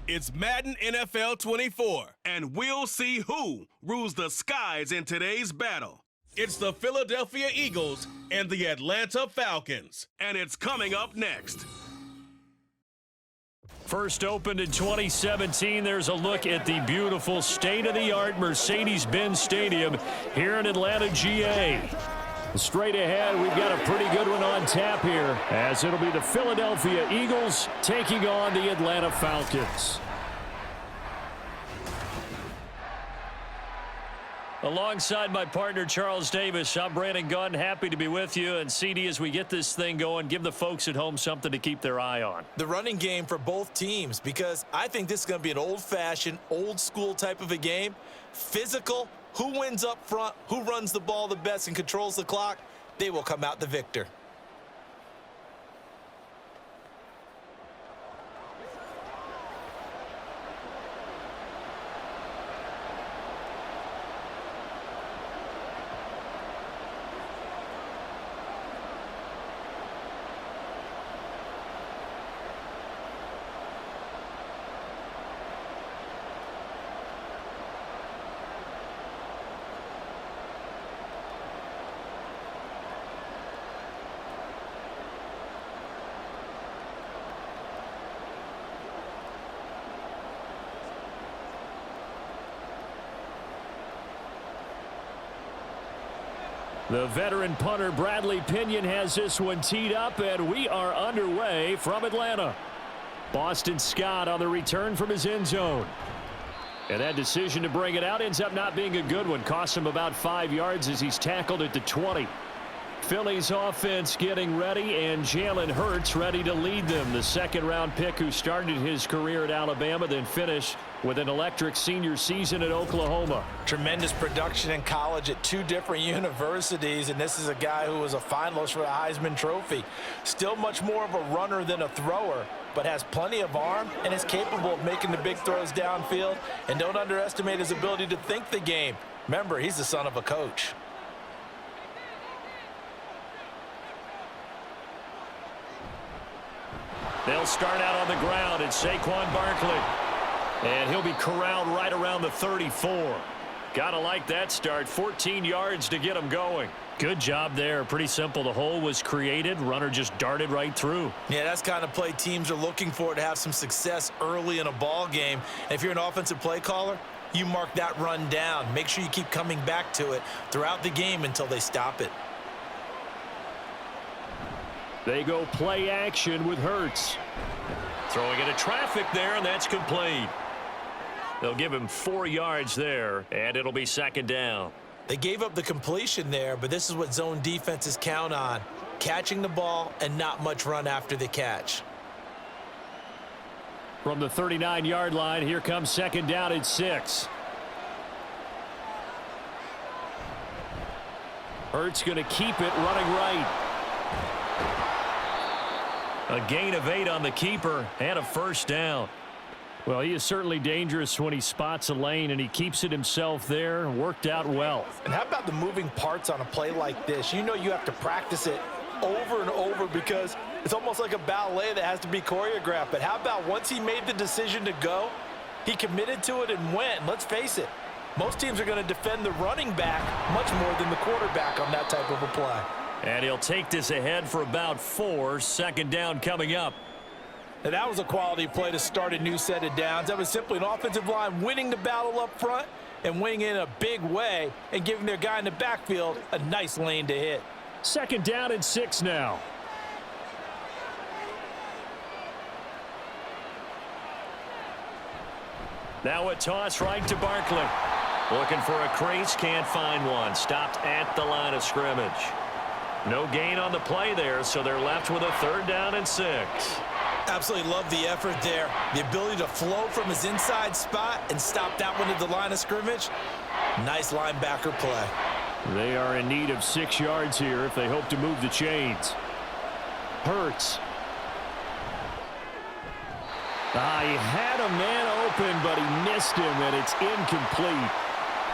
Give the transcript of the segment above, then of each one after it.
It's Madden NFL 24, and we'll see who rules the skies in today's battle. It's the Philadelphia Eagles and the Atlanta Falcons, and it's coming up next. First opened in 2017, there's a look at the beautiful state-of-the-art Mercedes-Benz Stadium here in Atlanta, GA. Straight ahead, we've got a pretty good one on tap here, as it'll be the Philadelphia Eagles taking on the Atlanta Falcons. Alongside my partner, Charles Davis, I'm Brandon Gunn. Happy to be with you. And CD, as we get this thing going, give the folks at home something to keep their eye on. The running game for both teams, because I think this is going to be an old-fashioned, old-school type of a game. Physical, who wins up front, who runs the ball the best and controls the clock, they will come out the victor. The veteran punter Bradley Pinion has this one teed up, and we are underway from Atlanta. Boston Scott on the return from his end zone. And that decision to bring it out ends up not being a good one. Cost him about 5 yards as he's tackled at the 20. Philly's offense getting ready, and Jalen Hurts ready to lead them. The second-round pick who started his career at Alabama, then finished with an electric senior season at Oklahoma. Tremendous production in college at 2 different universities, and this is a guy who was a finalist for the Heisman Trophy. Still much more of a runner than a thrower, but has plenty of arm and is capable of making the big throws downfield. And don't underestimate his ability to think the game. Remember, he's the son of a coach. They'll start out on the ground. It's Saquon Barkley. And he'll be corralled right around the 34. Gotta like that start. 14 yards to get him going. Good job there. Pretty simple. The hole was created. Runner just darted right through. Yeah, that's the kind of play teams are looking for to have some success early in a ball game. And if you're an offensive play caller, you mark that run down. Make sure you keep coming back to it throughout the game until they stop it. They go play action with Hurts. Throwing into traffic there, and that's complete. They'll give him 4 yards there, and it'll be second down. They gave up the completion there, but this is what zone defenses count on. Catching the ball and not much run after the catch. From the 39-yard line, here comes second down at 6. Hurts going to keep it running right. A gain of 8 on the keeper and a first down. Well, he is certainly dangerous when he spots a lane, and he keeps it himself there. Worked out well. And how about the moving parts on a play like this? You know you have to practice it over and over because it's almost like a ballet that has to be choreographed. But how about once he made the decision to go, he committed to it and went. And let's face it, most teams are going to defend the running back much more than the quarterback on that type of a play. And he'll take this ahead for about 4. Second down coming up. And that was a quality play to start a new set of downs. That was simply an offensive line winning the battle up front and winning in a big way and giving their guy in the backfield a nice lane to hit. Second down and 6 now. Now a toss right to Barkley. Looking for a crease, can't find one. Stopped at the line of scrimmage. No gain on the play there, so they're left with a third down and 6. Absolutely love the effort there. The ability to flow from his inside spot and stop that one at the line of scrimmage. Nice linebacker play. They are in need of 6 yards here if they hope to move the chains. Hurts. He had a man open, but he missed him, and it's incomplete.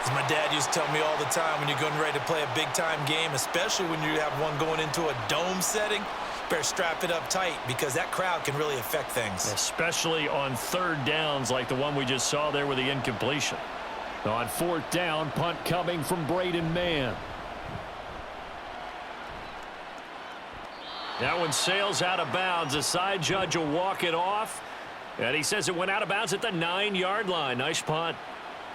As my dad used to tell me all the time, when you're getting ready to play a big-time game, especially when you have one going into a dome setting, Better strap it up tight because that crowd can really affect things. Especially on third downs like the one we just saw there with the incompletion. On fourth down, punt coming from Braden Mann. That one sails out of bounds. The side judge will walk it off. And he says it went out of bounds at the 9-yard line. Nice punt.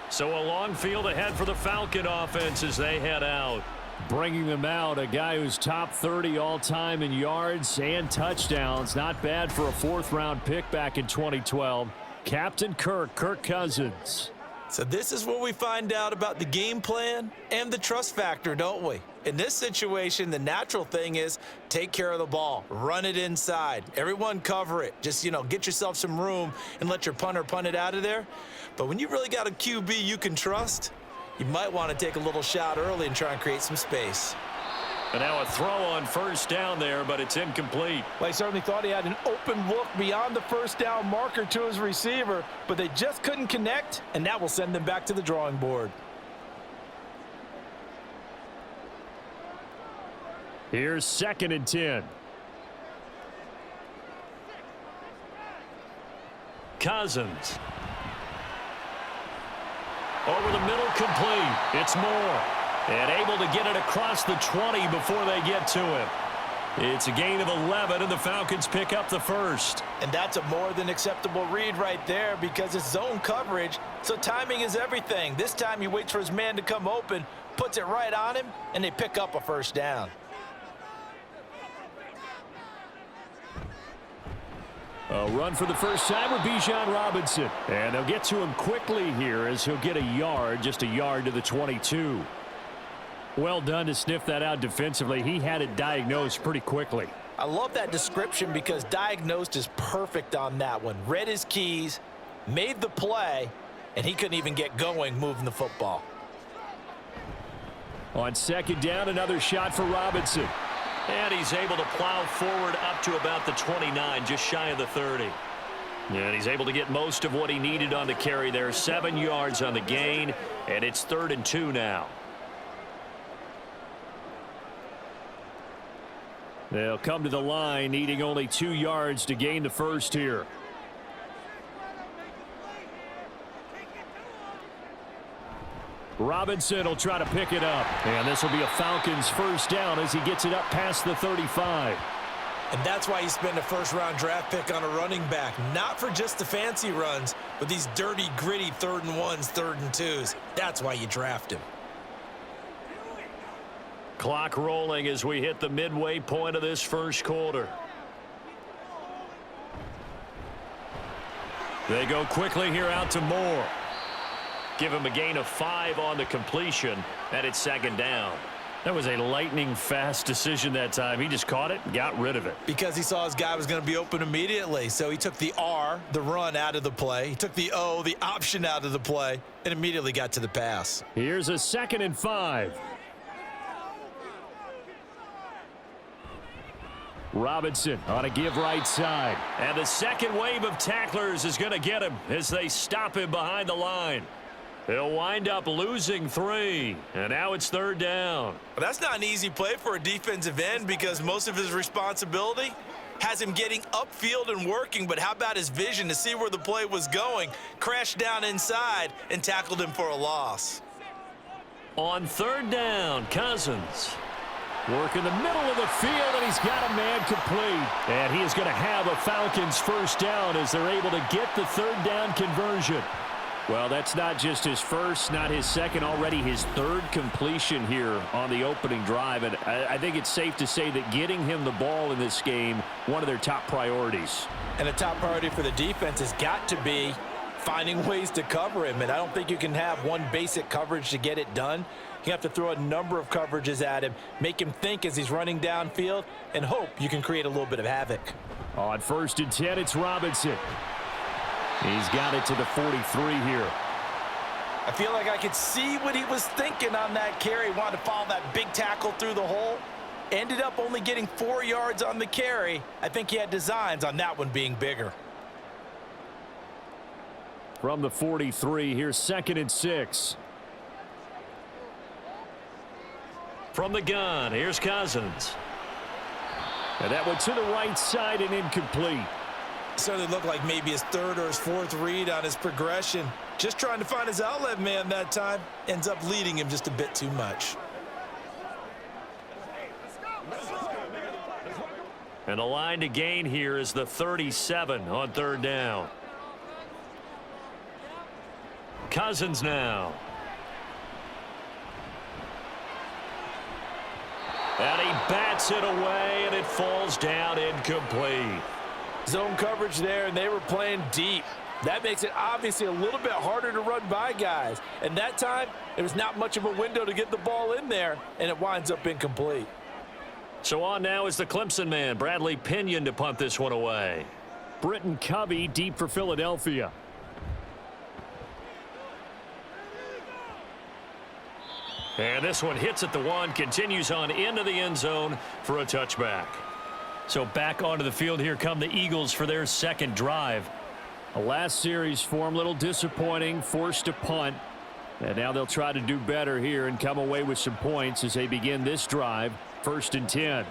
So a long field ahead for the Falcon offense as they head out. Bringing them out, a guy who's top 30 all-time in yards and touchdowns. Not bad for a fourth-round pick back in 2012. Captain Kirk Cousins. So this is where we find out about the game plan and the trust factor, don't we? In this situation, the natural thing is take care of the ball, run it inside, everyone cover it. Just, get yourself some room and let your punter punt it out of there. But when you really got a QB you can trust, you might want to take a little shot early and try and create some space. And now a throw on first down there, but it's incomplete. Well, he certainly thought he had an open look beyond the first down marker to his receiver, but they just couldn't connect, and that will send them back to the drawing board. Here's 2nd and 10. Cousins. Over the middle, complete. It's Moore. And able to get it across the 20 before they get to him. It's a gain of 11, and the Falcons pick up the first. And that's a more than acceptable read right there because it's zone coverage, so timing is everything. This time he waits for his man to come open, puts it right on him, and they pick up a first down. A run for the first time with Bijan Robinson. And they'll get to him quickly here as he'll get a yard, just a yard to the 22. Well done to sniff that out defensively. He had it diagnosed pretty quickly. I love that description because diagnosed is perfect on that one. Read his keys, made the play, and he couldn't even get going moving the football. On 2nd down, another shot for Robinson. And he's able to plow forward up to about the 29, just shy of the 30. And he's able to get most of what he needed on the carry there. 7 yards on the gain, and it's 3rd and 2 now. They'll come to the line, needing only 2 yards to gain the first here. Robinson will try to pick it up. And this will be a Falcons first down as he gets it up past the 35. And that's why you spend a first-round draft pick on a running back. Not for just the fancy runs, but these dirty, gritty 3rd and 1s, 3rd and 2s. That's why you draft him. Clock rolling as we hit the midway point of this first quarter. They go quickly here out to Moore. Give him a gain of 5 on the completion, and it's 2nd down. That was a lightning-fast decision that time. He just caught it and got rid of it. Because he saw his guy was going to be open immediately, so he took the R, the run, out of the play. He took the O, the option, out of the play, and immediately got to the pass. Here's a 2nd and 5. Robinson on a give right side. And the second wave of tacklers is going to get him as they stop him behind the line. He'll wind up losing 3, and now it's 3rd down. But that's not an easy play for a defensive end because most of his responsibility has him getting upfield and working, but how about his vision to see where the play was going, crashed down inside, and tackled him for a loss. On 3rd down, Cousins. Work in the middle of the field, and he's got a man complete. And he is going to have a Falcons first down as they're able to get the 3rd down conversion. Well, that's not just his first, not his second, already his 3rd completion here on the opening drive. And I think it's safe to say that getting him the ball in this game, one of their top priorities. And a top priority for the defense has got to be finding ways to cover him. And I don't think you can have one basic coverage to get it done. You have to throw a number of coverages at him, make him think as he's running downfield, and hope you can create a little bit of havoc. On 1st and 10, it's Robinson. He's got it to the 43 here. I feel like I could see what he was thinking on that carry. Wanted to follow that big tackle through the hole. Ended up only getting 4 yards on the carry. I think he had designs on that one being bigger. From the 43, here's 2nd and 6. From the gun, here's Cousins. And that went to the right side and incomplete. Certainly looked like maybe his third or his fourth read on his progression. Just trying to find his outlet man that time. Ends up leading him just a bit too much. And the line to gain here is the 37 on third down. Cousins now. And he bats it away, and it falls down incomplete. Zone coverage there, and they were playing deep. That makes it obviously a little bit harder to run by guys. And that time, there was not much of a window to get the ball in there, and it winds up incomplete. So on now is the Clemson man, Bradley Pinion, to punt this one away. Britton Covey deep for Philadelphia. And this one hits at the one, continues on into the end zone for a touchback. So back onto the field, here come the Eagles for their second drive. A last series form, a little disappointing, forced to punt. And now they'll try to do better here and come away with some points as they begin this drive, 1st and 10.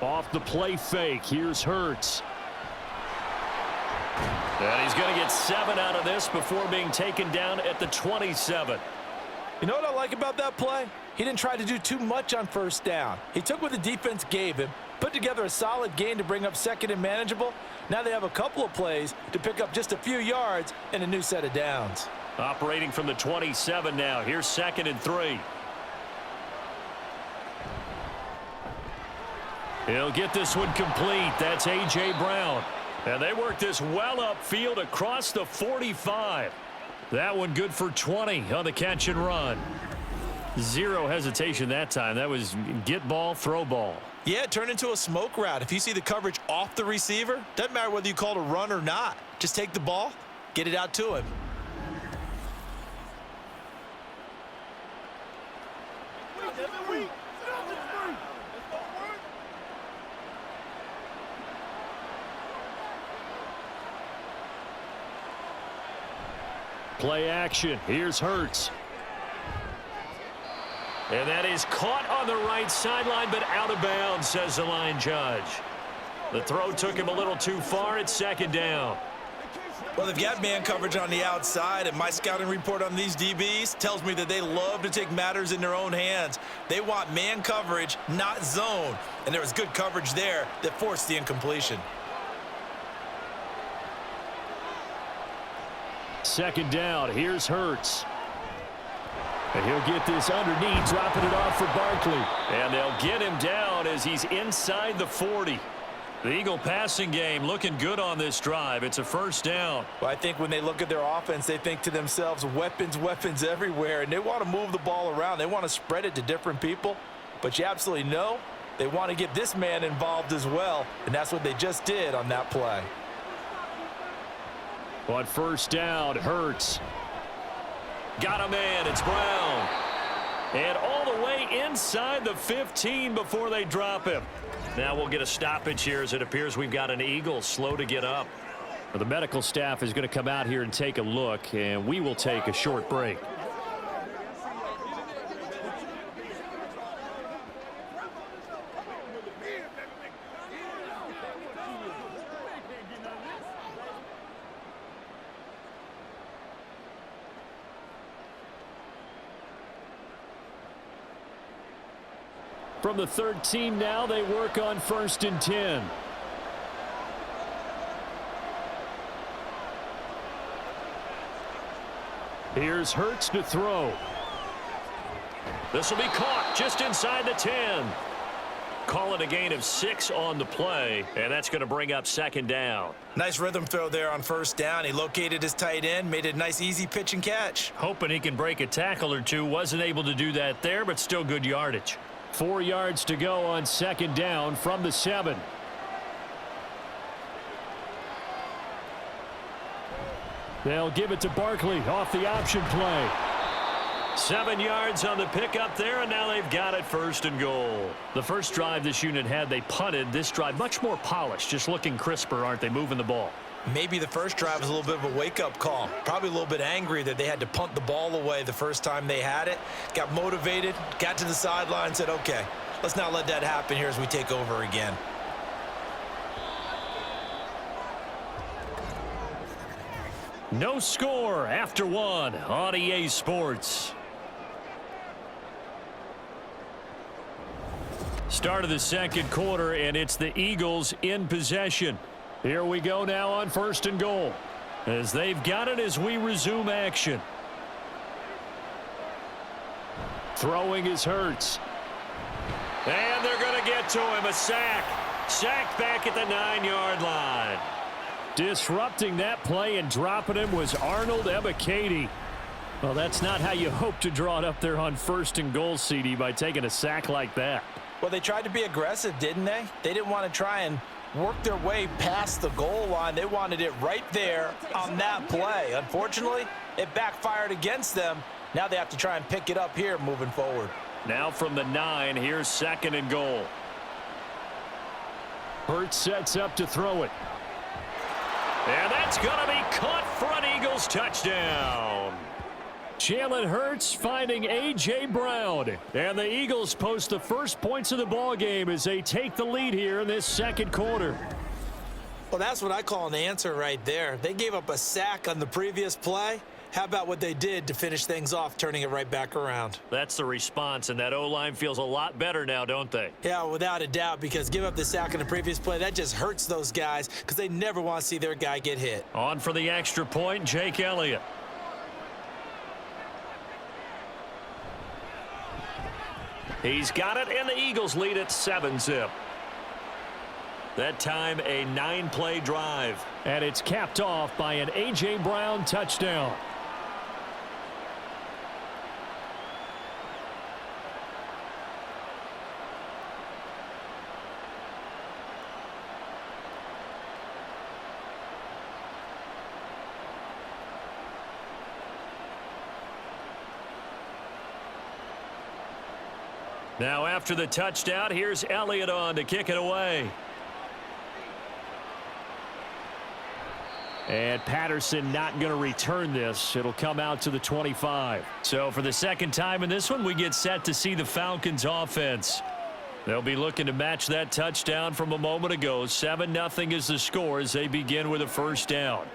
Off the play fake, here's Hurts. And he's going to get 7 out of this before being taken down at the 27. You know what I like about that play? He didn't try to do too much on first down. He took what the defense gave him, put together a solid gain to bring up second and manageable. Now they have a couple of plays to pick up just a few yards and a new set of downs. Operating from the 27 now. Here's 2nd and 3. He'll get this one complete. That's A.J. Brown. And they work this well upfield across the 45. That one good for 20 on the catch and run. Zero hesitation that time. That was get ball, throw ball. Yeah, it turned into a smoke route. If you see the coverage off the receiver, doesn't matter whether you call it a run or not. Just take the ball, get it out to him. Play action. Here's Hurts. And that is caught on the right sideline, but out of bounds, says the line judge. The throw took him a little too far. It's 2nd down. Well, they've got man coverage on the outside, and my scouting report on these DBs tells me that they love to take matters in their own hands. They want man coverage, not zone. And there was good coverage there that forced the incompletion. 2nd down. Here's Hurts. And he'll get this underneath, dropping it off for Barkley. And they'll get him down as he's inside the 40. The Eagle passing game looking good on this drive. It's a 1st down. Well, I think when they look at their offense, they think to themselves, weapons, weapons everywhere. And they want to move the ball around. They want to spread it to different people. But you absolutely know they want to get this man involved as well. And that's what they just did on that play. On 1st down, Hurts. Got a man. It's Brown. And all the way inside the 15 before they drop him. Now we'll get a stoppage here as it appears we've got an Eagle slow to get up. Well, the medical staff is going to come out here and take a look, and we will take a short break. From the 13 now, they work on 1st and 10. Here's Hurts to throw. This will be caught just inside the 10. Call it a gain of 6 on the play, and that's going to bring up 2nd down. Nice rhythm throw there on 1st down. He located his tight end, made it a nice, easy pitch and catch. Hoping he can break a tackle or two. Wasn't able to do that there, but still good yardage. 4 yards to go on 2nd down from the 7. They'll give it to Barkley off the option play. 7 yards on the pickup there, and now they've got it 1st and goal. The first drive this unit had, they punted. This drive, much more polished, just looking crisper, aren't they, moving the ball? Maybe the first drive was a little bit of a wake-up call. Probably a little bit angry that they had to punt the ball away the first time they had it. Got motivated, got to the sideline, said, okay, let's not let that happen here as we take over again. No score after 1 on EA Sports. Start of the second quarter, and it's the Eagles in possession. Here we go now on 1st and goal, as they've got it as we resume action. Throwing is Hurts. And they're going to get to him, a sack. Sacked back at the 9-yard line. Disrupting that play and dropping him was Arnold Ebiketie. Well, that's not how you hope to draw it up there on 1st and goal, CD, by taking a sack like that. Well, they tried to be aggressive, didn't they? They didn't want to try and work their way past the goal line. They wanted it right there on that play. Unfortunately, it backfired against them. Now they have to try and pick it up here moving forward. Now from the 9, here's 2nd and goal. Hurts sets up to throw it. And that's going to be caught for an Eagles touchdown. Jalen Hurts finding A.J. Brown. And the Eagles post the first points of the ball game as they take the lead here in this second quarter. Well, that's what I call an answer right there. They gave up a sack on the previous play. How about what they did to finish things off, turning it right back around? That's the response, and that O-line feels a lot better now, don't they? Yeah, without a doubt, because give up the sack on the previous play, that just hurts those guys because they never want to see their guy get hit. On for the extra point, Jake Elliott. He's got it, and the Eagles lead at 7-zip. That time, a 9-play drive. And it's capped off by an A.J. Brown touchdown. Now after the touchdown, here's Elliott on to kick it away. And Patterson not going to return this. It'll come out to the 25. So for the second time in this one, we get set to see the Falcons offense. They'll be looking to match that touchdown from a moment ago. 7-0 is the score as they begin with a first down.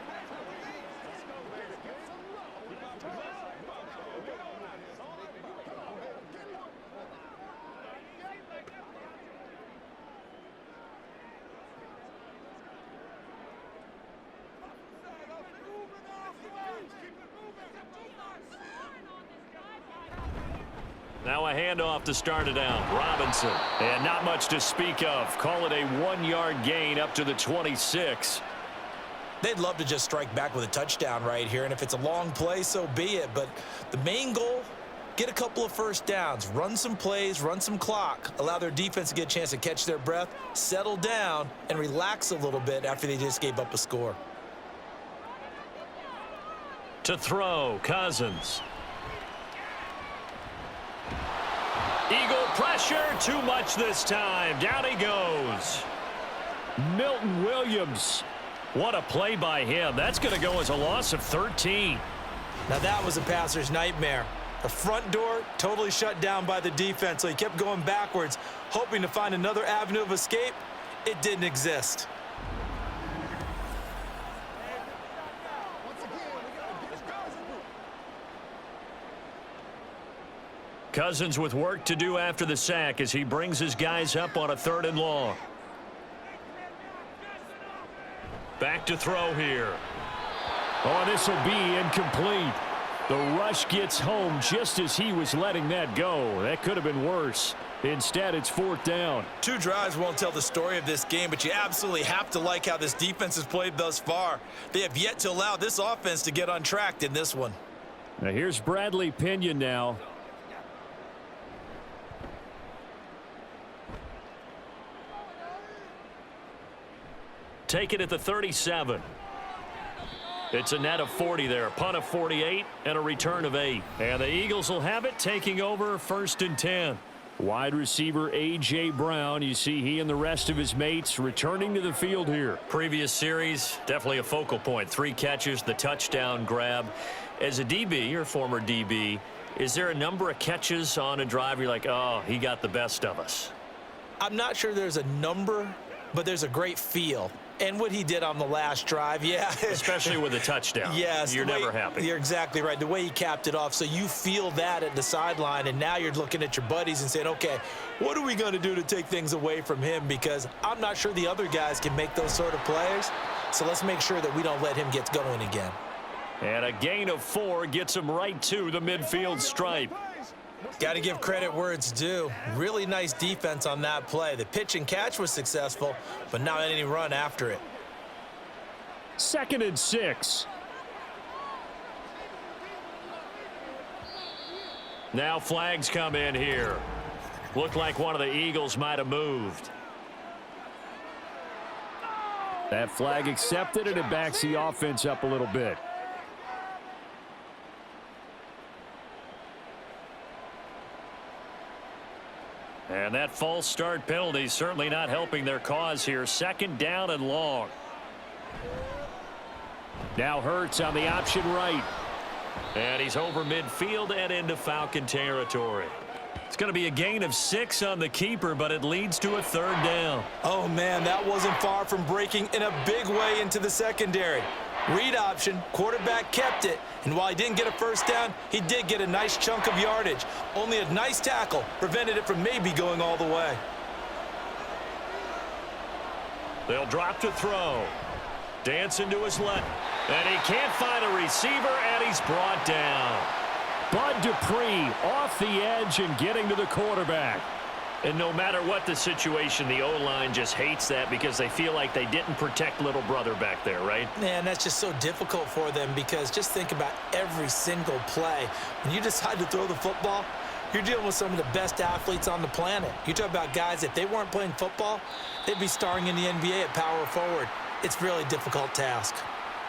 Now a handoff to start it down. Robinson. And not much to speak of. Call it a 1-yard gain up to the 26. They'd love to just strike back with a touchdown right here, and if it's a long play, so be it. But the main goal, get a couple of first downs, run some plays, run some clock, allow their defense to get a chance to catch their breath, settle down, and relax a little bit after they just gave up a score. To throw, Cousins. Eagle pressure, too much this time. Down he goes. Milton Williams. What a play by him. That's going to go as a loss of 13. Now that was a passer's nightmare. The front door totally shut down by the defense, so he kept going backwards, hoping to find another avenue of escape. It didn't exist. Cousins with work to do after the sack as he brings his guys up on a 3rd and long. Back to throw here. Oh, this will be incomplete. The rush gets home just as he was letting that go. That could have been worse. Instead, it's 4th down. 2 drives won't tell the story of this game, but you absolutely have to like how this defense has played thus far. They have yet to allow this offense to get untracked in this one. Now here's Bradley Pinion now. Take it at the 37. It's a net of 40 there, a punt of 48, and a return of 8. And the Eagles will have it, taking over 1st and 10. Wide receiver A.J. Brown, you see he and the rest of his mates returning to the field here. Previous series, definitely a focal point. 3 catches, the touchdown grab. As a DB, or former DB, is there a number of catches on a drive you're like, oh, he got the best of us? I'm not sure there's a number, but there's a great feel. And what he did on the last drive, yeah. Especially with a touchdown. Yes. You're never happy. You're exactly right. The way he capped it off, so you feel that at the sideline, and now you're looking at your buddies and saying, okay, what are we going to do to take things away from him? Because I'm not sure the other guys can make those sort of plays. So let's make sure that we don't let him get going again. And a gain of 4 gets him right to the midfield stripe. Got to give credit where it's due. Really nice defense on that play. The pitch and catch was successful, but not any run after it. 2nd and 6. Now flags come in here. Looked like one of the Eagles might have moved. That flag accepted, and it backs the offense up a little bit. And that false start penalty certainly not helping their cause here. 2nd down and long. Now Hurts on the option right. And he's over midfield and into Falcon territory. It's going to be a gain of 6 on the keeper, but it leads to a 3rd down. Oh, man, that wasn't far from breaking in a big way into the secondary. Read option, quarterback kept it, and while he didn't get a 1st down, he did get a nice chunk of yardage. Only a nice tackle prevented it from maybe going all the way. They'll drop to throw. Dancing to his left. And he can't find a receiver, and he's brought down. Bud Dupree off the edge and getting to the quarterback. And no matter what the situation, the O-line just hates that because they feel like they didn't protect little brother back there, right? Man, that's just so difficult for them because just think about every single play. When you decide to throw the football, you're dealing with some of the best athletes on the planet. You talk about guys, if they weren't playing football, they'd be starring in the NBA at power forward. It's a really difficult task.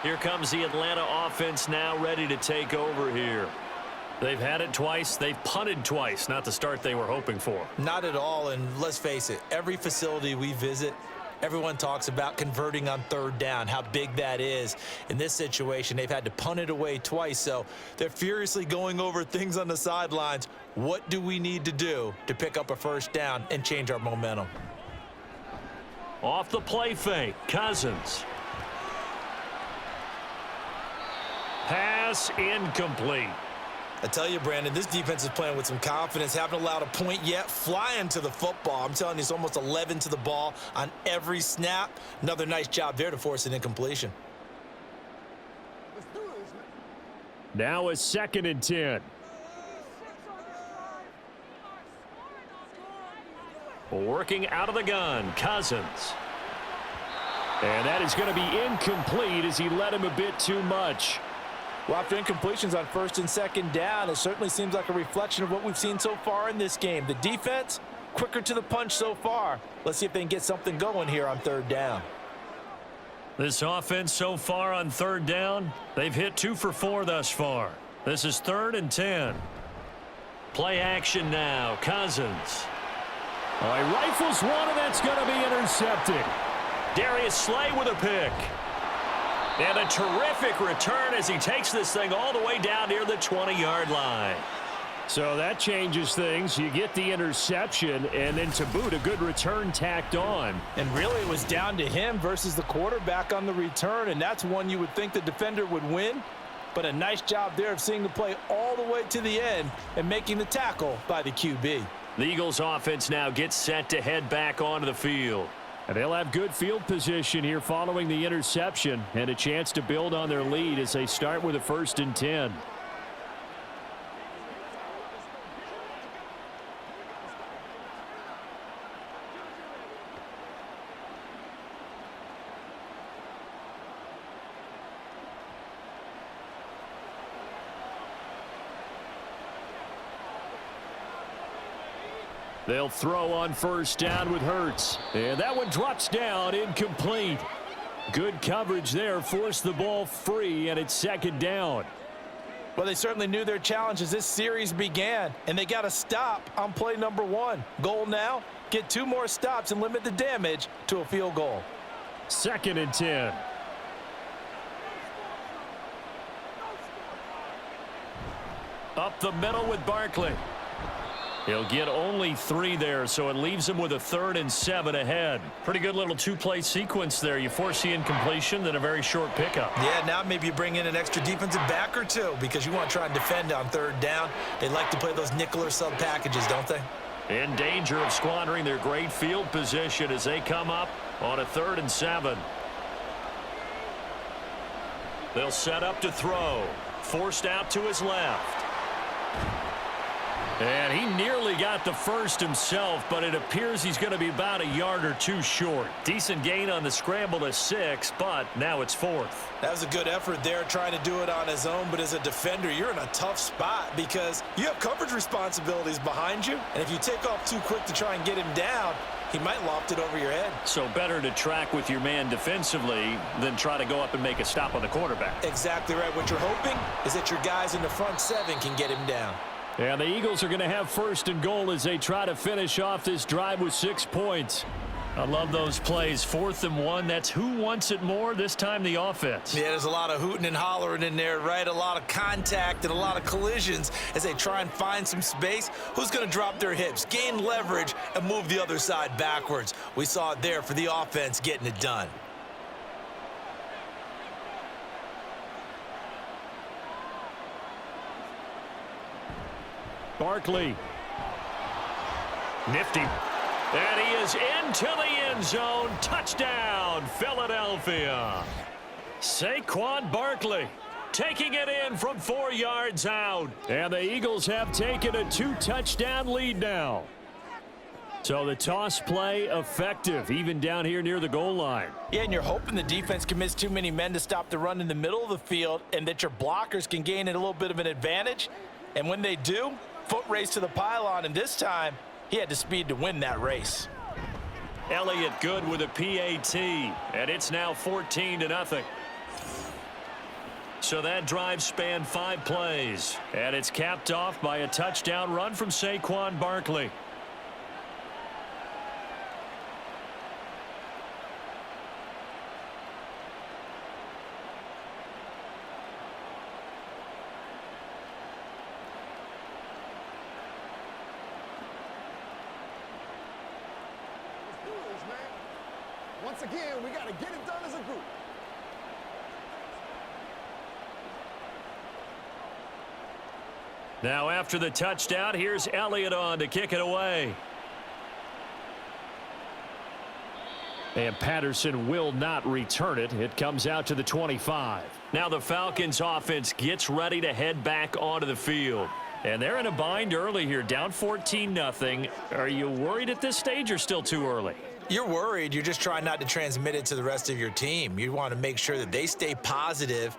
Here comes the Atlanta offense now ready to take over here. They've had it twice. They've punted twice. Not the start they were hoping for. Not at all, and let's face it, every facility we visit, everyone talks about converting on 3rd down, how big that is. In this situation, they've had to punt it away twice, so they're furiously going over things on the sidelines. What do we need to do to pick up a 1st down and change our momentum? Off the play fake, Cousins. Pass incomplete. I tell you, Brandon, this defense is playing with some confidence. Haven't allowed a point yet. Flying to the football. I'm telling you, it's almost 11 to the ball on every snap. Another nice job there to force an incompletion. Now a 2nd and 10. Working out of the gun, Cousins. And that is going to be incomplete as he led him a bit too much. Well, after incompletions on 1st and 2nd down, it certainly seems like a reflection of what we've seen so far in this game. The defense, quicker to the punch so far. Let's see if they can get something going here on 3rd down. This offense so far on 3rd down, they've hit 2 for 4 thus far. This is 3rd and 10. Play action now, Cousins. Oh, he rifles one, and that's going to be intercepted. Darius Slay with a pick. And a terrific return as he takes this thing all the way down near the 20-yard line. So that changes things. You get the interception, and then to boot, a good return tacked on. And really, it was down to him versus the quarterback on the return, and that's one you would think the defender would win. But a nice job there of seeing the play all the way to the end and making the tackle by the QB. The Eagles offense now gets set to head back onto the field. And they'll have good field position here following the interception and a chance to build on their lead as they start with a 1st and 10. They'll throw on 1st down with Hurts. And that one drops down incomplete. Good coverage there, forced the ball free, and it's second down. Well, they certainly knew their challenge as this series began, and they got a stop on play number 1. Goal now, get 2 more stops and limit the damage to a field goal. 2nd and 10. Up the middle with Barkley. He'll get only 3 there, so it leaves him with a 3rd and 7 ahead. Pretty good little 2-play sequence there. You force the incompletion, then a very short pickup. Yeah, now maybe you bring in an extra defensive back or 2 because you want to try and defend on 3rd down. They like to play those nickel or sub packages, don't they? In danger of squandering their great field position as they come up on a 3rd and 7. They'll set up to throw. Forced out to his left. And he nearly got the first himself, but it appears he's going to be about a yard or 2 short. Decent gain on the scramble to 6, but now it's 4th. That was a good effort there trying to do it on his own, but as a defender, you're in a tough spot because you have coverage responsibilities behind you, and if you take off too quick to try and get him down, he might loft it over your head. So better to track with your man defensively than try to go up and make a stop on the quarterback. Exactly right. What you're hoping is that your guys in the front 7 can get him down. And the Eagles are going to have 1st and goal as they try to finish off this drive with 6 points. I love those plays. 4th and 1. That's who wants it more, this time the offense. Yeah, there's a lot of hooting and hollering in there, right? A lot of contact and a lot of collisions as they try and find some space. Who's going to drop their hips, gain leverage, and move the other side backwards? We saw it there for the offense getting it done. Barkley. Nifty. And he is into the end zone. Touchdown, Philadelphia. Saquon Barkley taking it in from 4 yards out. And the Eagles have taken a 2-touchdown lead now. So the toss play effective, even down here near the goal line. Yeah, and you're hoping the defense commits too many men to stop the run in the middle of the field and that your blockers can gain a little bit of an advantage. And when they do, foot race to the pylon, and this time he had the speed to win that race. Elliott good with a PAT, and it's now 14-0. So that drive spanned 5 plays, and it's capped off by a touchdown run from Saquon Barkley. Once again, we got to get it done as a group. Now after the touchdown, here's Elliott on to kick it away. And Patterson will not return it. It comes out to the 25. Now the Falcons offense gets ready to head back onto the field. And they're in a bind early here, down 14-0. Are you worried at this stage or still too early? You're worried. You're just trying not to transmit it to the rest of your team. You want to make sure that they stay positive.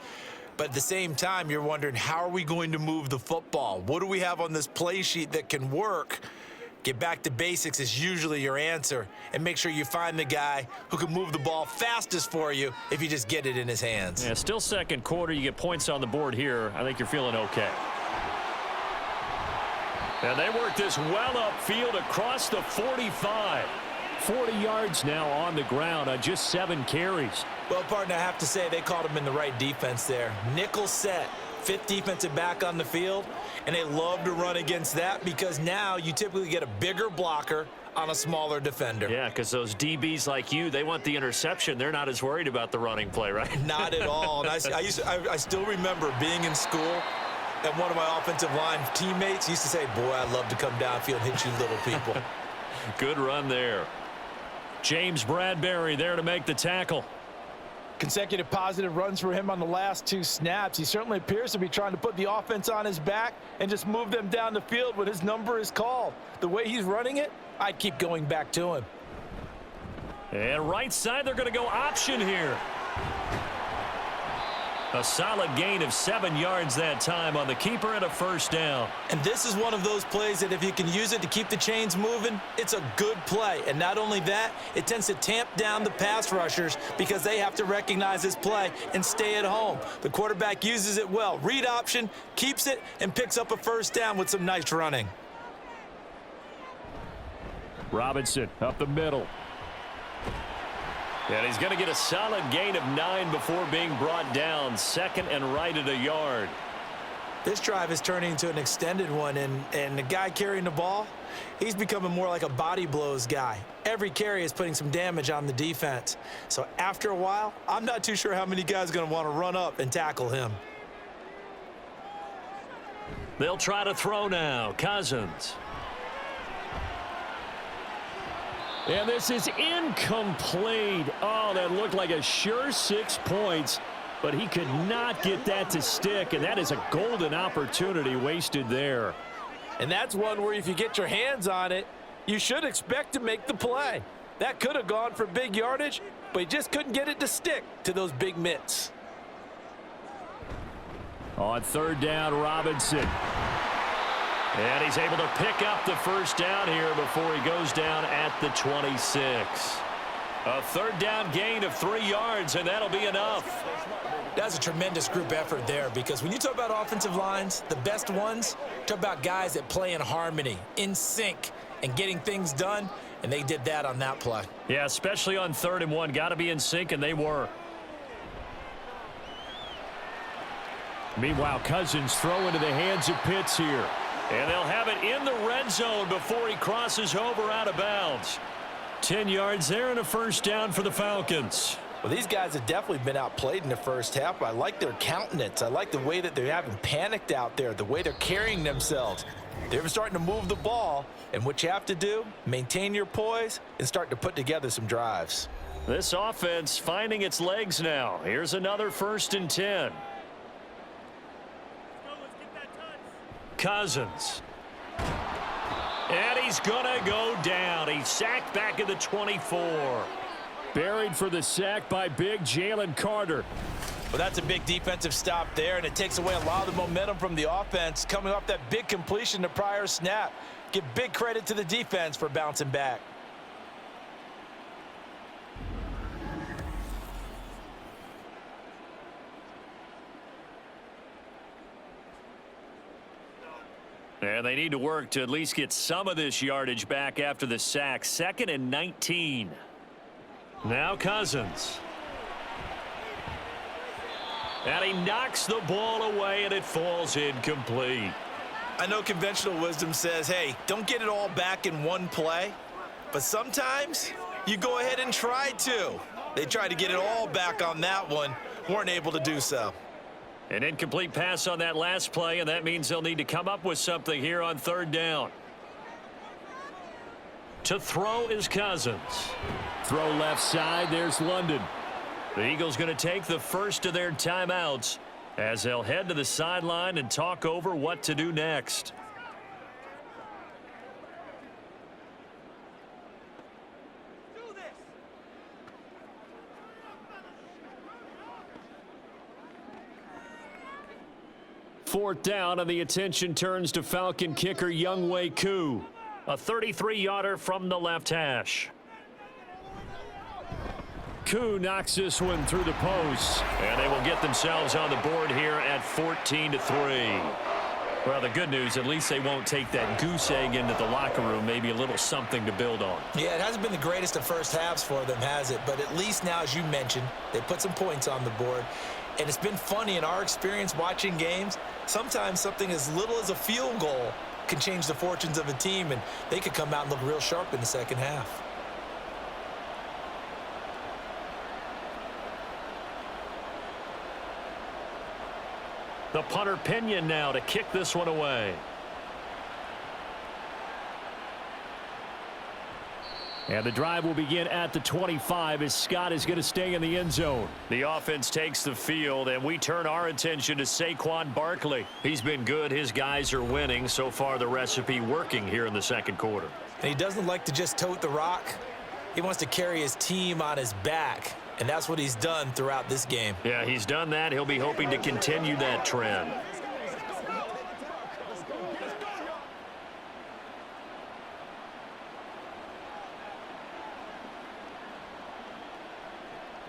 But at the same time, you're wondering, how are we going to move the football? What do we have on this play sheet that can work? Get back to basics is usually your answer. And make sure you find the guy who can move the ball fastest for you if you just get it in his hands. Yeah, still second quarter. You get points on the board here. I think you're feeling okay. And they work this well upfield across the 45. 40 yards now on the ground on just 7 carries. Well, partner, I have to say they called him in the right defense there. Nickel set, 5th defensive back on the field, and they love to run against that because now you typically get a bigger blocker on a smaller defender. Yeah, because those DBs like you, they want the interception. They're not as worried about the running play, right? Not at all. And I still remember being in school, and one of my offensive line teammates used to say, boy, I'd love to come downfield and hit you little people. Good run there. James Bradbury there to make the tackle. Consecutive positive runs for him on the last 2 snaps. He certainly appears to be trying to put the offense on his back and just move them down the field when his number is called. The way he's running it, I'd keep going back to him. And right side, they're going to go option here. A solid gain of 7 yards that time on the keeper and a first down. And this is one of those plays that if you can use it to keep the chains moving, it's a good play. And not only that, it tends to tamp down the pass rushers because they have to recognize this play and stay at home. The quarterback uses it well. Read option, keeps it, and picks up a first down with some nice running. Robinson up the middle. And he's going to get a solid gain of 9 before being brought down. Second and right at a yard. This drive is turning into an extended one, and the guy carrying the ball, he's becoming more like a body blows guy. Every carry is putting some damage on the defense. So after a while, I'm not too sure how many guys are going to want to run up and tackle him. They'll try to throw now. Cousins. And this is incomplete. Oh, that looked like a sure 6 points, but he could not get that to stick, and that is a golden opportunity wasted there. And that's one where if you get your hands on it, you should expect to make the play. That could have gone for big yardage, but he just couldn't get it to stick to those big mitts. On third down, Robinson. And he's able to pick up the first down here before he goes down at the 26. A third down gain of 3 yards, and that'll be enough. That's a tremendous group effort there because when you talk about offensive lines, the best ones, talk about guys that play in harmony, in sync, and getting things done, and they did that on that play. Yeah, especially on 3rd and 1. Got to be in sync, and they were. Meanwhile, Cousins throw into the hands of Pitts here. And they'll have it in the red zone before he crosses over out of bounds. 10 yards there and a first down for the Falcons. Well, these guys have definitely been outplayed in the first half, but I like their countenance. I like the way that they're having panicked out there, the way they're carrying themselves. They're starting to move the ball, and what you have to do, maintain your poise and start to put together some drives. This offense finding its legs now. Here's another 1st and 10. Cousins. And he's going to go down. He's sacked back at the 24. Buried for the sack by big Jalen Carter. Well, that's a big defensive stop there, and it takes away a lot of the momentum from the offense coming off that big completion the prior snap. Give big credit to the defense for bouncing back. And they need to work to at least get some of this yardage back after the sack. 2nd and 19. Now Cousins. And he knocks the ball away, and it falls incomplete. I know conventional wisdom says, hey, don't get it all back in one play. But sometimes you go ahead and try to. They tried to get it all back on that one. Weren't able to do so. An incomplete pass on that last play, and that means they'll need to come up with something here on 3rd down. To throw is Cousins. Throw left side, there's London. The Eagles going to take the first of their timeouts as they'll head to the sideline and talk over what to do next. Fourth down, and the attention turns to Falcon kicker Younghoe Koo. A 33-yarder from the left hash. Koo knocks this one through the post. And they will get themselves on the board here at 14-3. Well, the good news, at least they won't take that goose egg into the locker room. Maybe a little something to build on. Yeah, it hasn't been the greatest of first halves for them, has it? But at least now, as you mentioned, they put some points on the board. And it's been funny in our experience watching games. Sometimes something as little as a field goal can change the fortunes of a team, and they could come out and look real sharp in the second half. The punter Pinion now to kick this one away. And the drive will begin at the 25 as Scott is going to stay in the end zone. The offense takes the field, and we turn our attention to Saquon Barkley. He's been good. His guys are winning. So far, the recipe working here in the second quarter. And he doesn't like to just tote the rock. He wants to carry his team on his back, and that's what he's done throughout this game. Yeah, he's done that. He'll be hoping to continue that trend.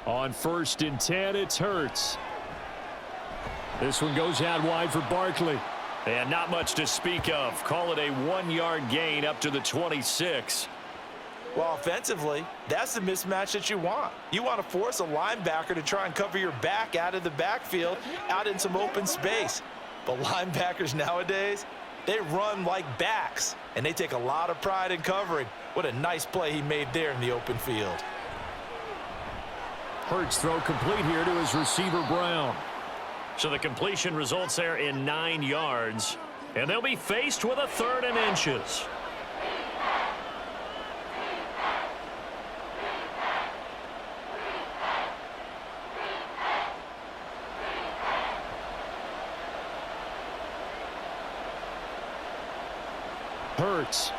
On 1st and 10, it's Hurts. This one goes out wide for Barkley. And not much to speak of. Call it a 1-yard gain up to the 26. Well, offensively, that's the mismatch that you want. You want to force a linebacker to try and cover your back out of the backfield, out in some open space. But linebackers nowadays, they run like backs, and they take a lot of pride in covering. What a nice play he made there in the open field. Hurts throw complete here to his receiver, Brown. So the completion results there in 9 yards. And they'll be faced with a 3rd and inches. Hurts.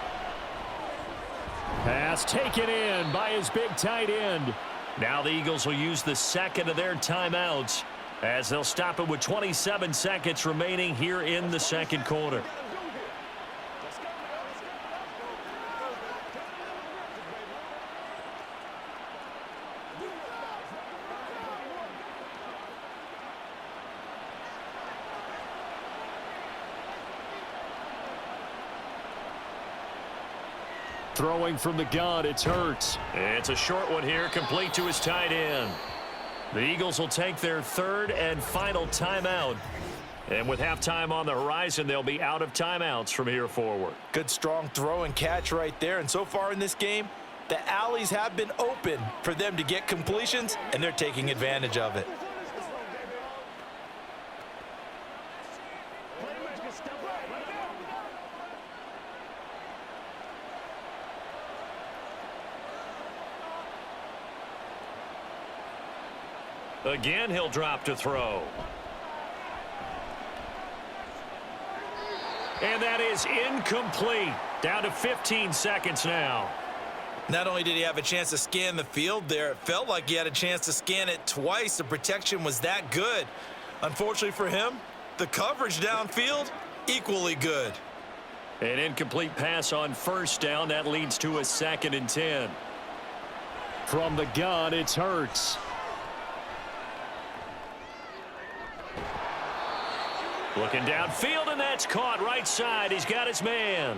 Pass taken in by his big tight end. Now the Eagles will use the 2nd of their timeouts as they'll stop it with 27 seconds remaining here in the 2nd quarter. Throwing from the gun, it's Hurts. It's a short one here, complete to his tight end. The Eagles will take their 3rd and final timeout. And with halftime on the horizon, they'll be out of timeouts from here forward. Good, strong throw and catch right there. And so far in this game, the alleys have been open for them to get completions, and they're taking advantage of it. Again, he'll drop to throw. And that is incomplete. Down to 15 seconds now. Not only did he have a chance to scan the field there, it felt like he had a chance to scan it twice. The protection was that good. Unfortunately for him, the coverage downfield, equally good. An incomplete pass on 1st down. That leads to a 2nd and 10. From the gun, it's Hurts. Looking downfield, and that's caught right side. He's got his man.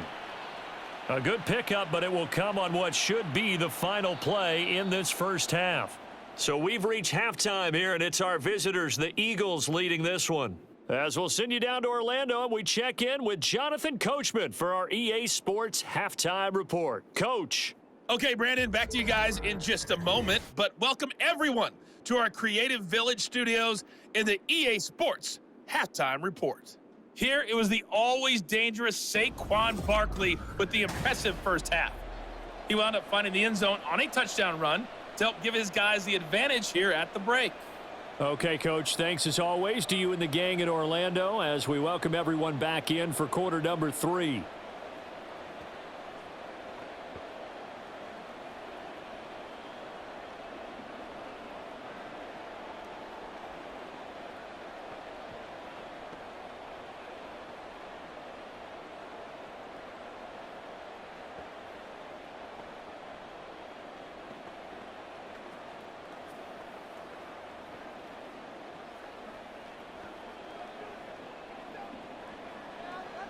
A good pickup, but it will come on what should be the final play in this 1st half. So we've reached halftime here, and it's our visitors, the Eagles, leading this one. As we'll send you down to Orlando, and we check in with Jonathan Coachman for our EA Sports Halftime Report. Coach. Okay, Brandon, back to you guys in just a moment, but welcome everyone to our Creative Village studios in the EA Sports Halftime Report. Here, it was the always dangerous Saquon Barkley with the impressive 1st half. He wound up finding the end zone on a touchdown run to help give his guys the advantage here at the break. Okay, Coach, thanks as always to you and the gang in Orlando as we welcome everyone back in for quarter number 3.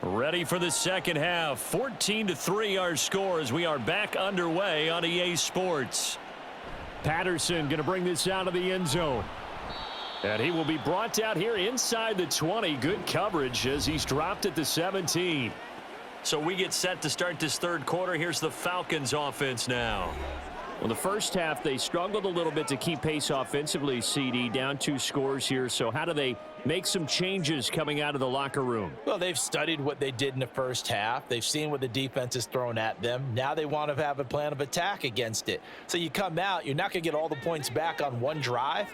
Ready for the 2nd half. 14-3 our score as we are back underway on EA Sports. Patterson going to bring this out of the end zone. And he will be brought down here inside the 20. Good coverage as he's dropped at the 17. So we get set to start this 3rd quarter. Here's the Falcons offense now. Well, the 1st half, they struggled a little bit to keep pace offensively, CD, down 2 scores here. So how do they make some changes coming out of the locker room? Well, they've studied what they did in the 1st half. They've seen what the defense has thrown at them. Now they want to have a plan of attack against it. So you come out, you're not going to get all the points back on one drive,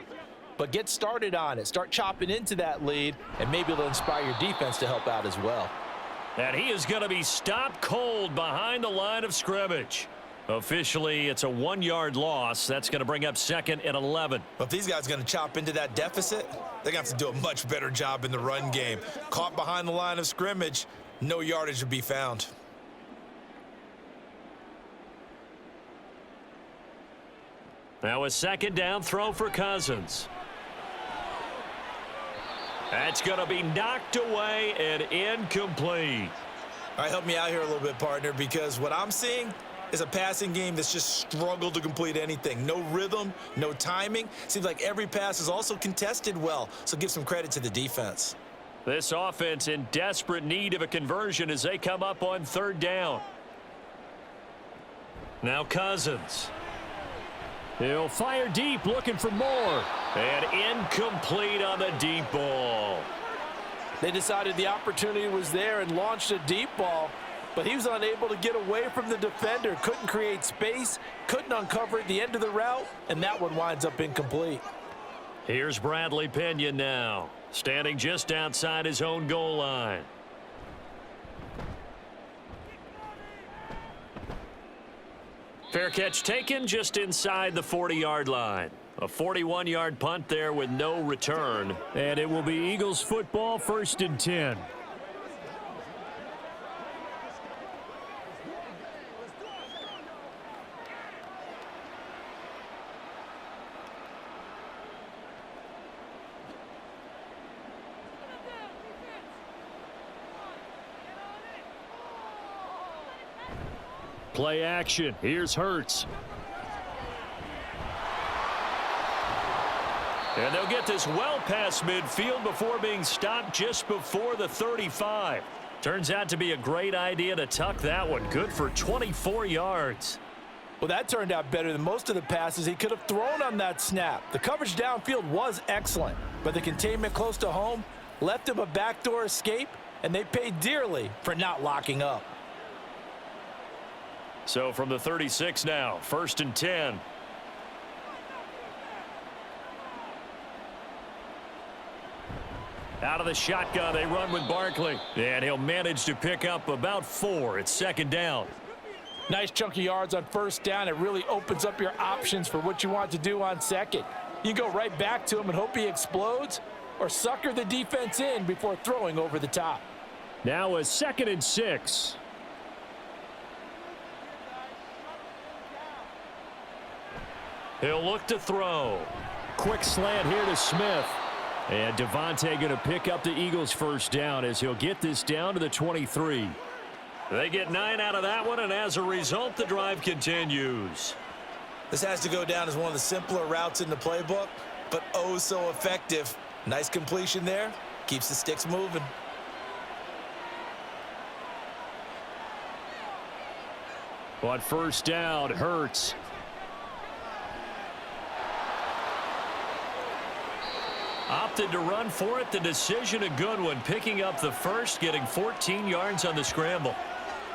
but get started on it. Start chopping into that lead, and maybe it'll inspire your defense to help out as well. And he is going to be stopped cold behind the line of scrimmage. Officially, it's a 1-yard loss. That's going to bring up 2nd and 11. But if these guys are going to chop into that deficit, they're going to have to do a much better job in the run game. Caught behind the line of scrimmage, no yardage to be found. Now a 2nd down throw for Cousins. That's going to be knocked away and incomplete. All right, help me out here a little bit, partner, because what I'm seeing is a passing game that's just struggled to complete anything. No rhythm, no timing. Seems like every pass is also contested well, so give some credit to the defense. This offense in desperate need of a conversion as they come up on 3rd down. Now Cousins. He'll fire deep, looking for more. And incomplete on the deep ball. They decided the opportunity was there and launched a deep ball, but he was unable to get away from the defender. Couldn't create space, couldn't uncover at the end of the route, and that one winds up incomplete. Here's Bradley Pinion now, standing just outside his own goal line. Fair catch taken just inside the 40-yard line. A 41-yard punt there with no return. And it will be Eagles football, 1st and 10. Play action. Here's Hurts. And they'll get this well past midfield before being stopped just before the 35. Turns out to be a great idea to tuck that one. Good for 24 yards. Well, that turned out better than most of the passes he could have thrown on that snap. The coverage downfield was excellent, but the containment close to home left him a backdoor escape, and they paid dearly for not locking up. So from the 36 now, 1st and 10. Out of the shotgun, they run with Barkley. And he'll manage to pick up about 4. It's 2nd down. Nice chunky yards on 1st down. It really opens up your options for what you want to do on 2nd. You go right back to him and hope he explodes, or sucker the defense in before throwing over the top. Now a 2nd and 6. He'll look to throw. Quick slant here to Smith. And Devontae going to pick up the Eagles' 1st down as he'll get this down to the 23. They get 9 out of that one, and as a result, the drive continues. This has to go down as one of the simpler routes in the playbook, but oh so effective. Nice completion there. Keeps the sticks moving. On 1st down, Hurts. Opted to run for it. The decision a good one. Picking up the 1st, getting 14 yards on the scramble.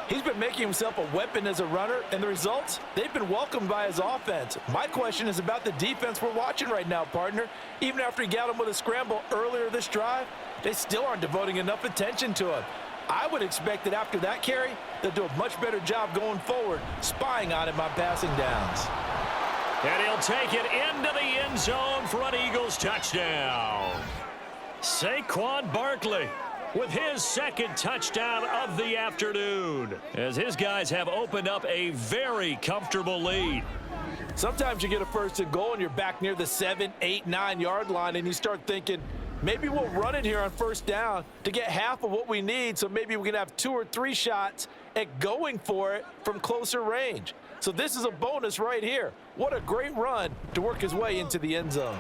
He's been making himself a weapon as a runner, and the results, they've been welcomed by his offense. My question is about the defense we're watching right now, partner. Even after he got him with a scramble earlier this drive, they still aren't devoting enough attention to him. I would expect that after that carry, they'll do a much better job going forward, spying on him on passing downs. And he'll take it into the end zone for an Eagles touchdown. Saquon Barkley with his 2nd touchdown of the afternoon, as his guys have opened up a very comfortable lead. Sometimes you get a 1st and goal and you're back near the 7, 8, 9-yard line, and you start thinking, maybe we'll run it here on 1st down to get half of what we need, so maybe we can have 2 or 3 shots at going for it from closer range. So this is a bonus right here. What a great run to work his way into the end zone.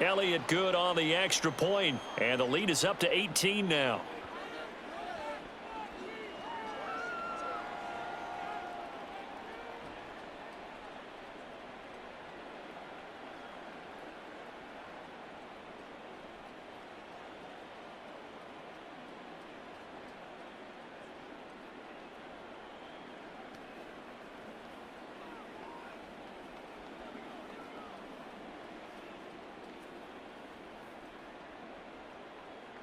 Elliott good on the extra point, and the lead is up to 18 now.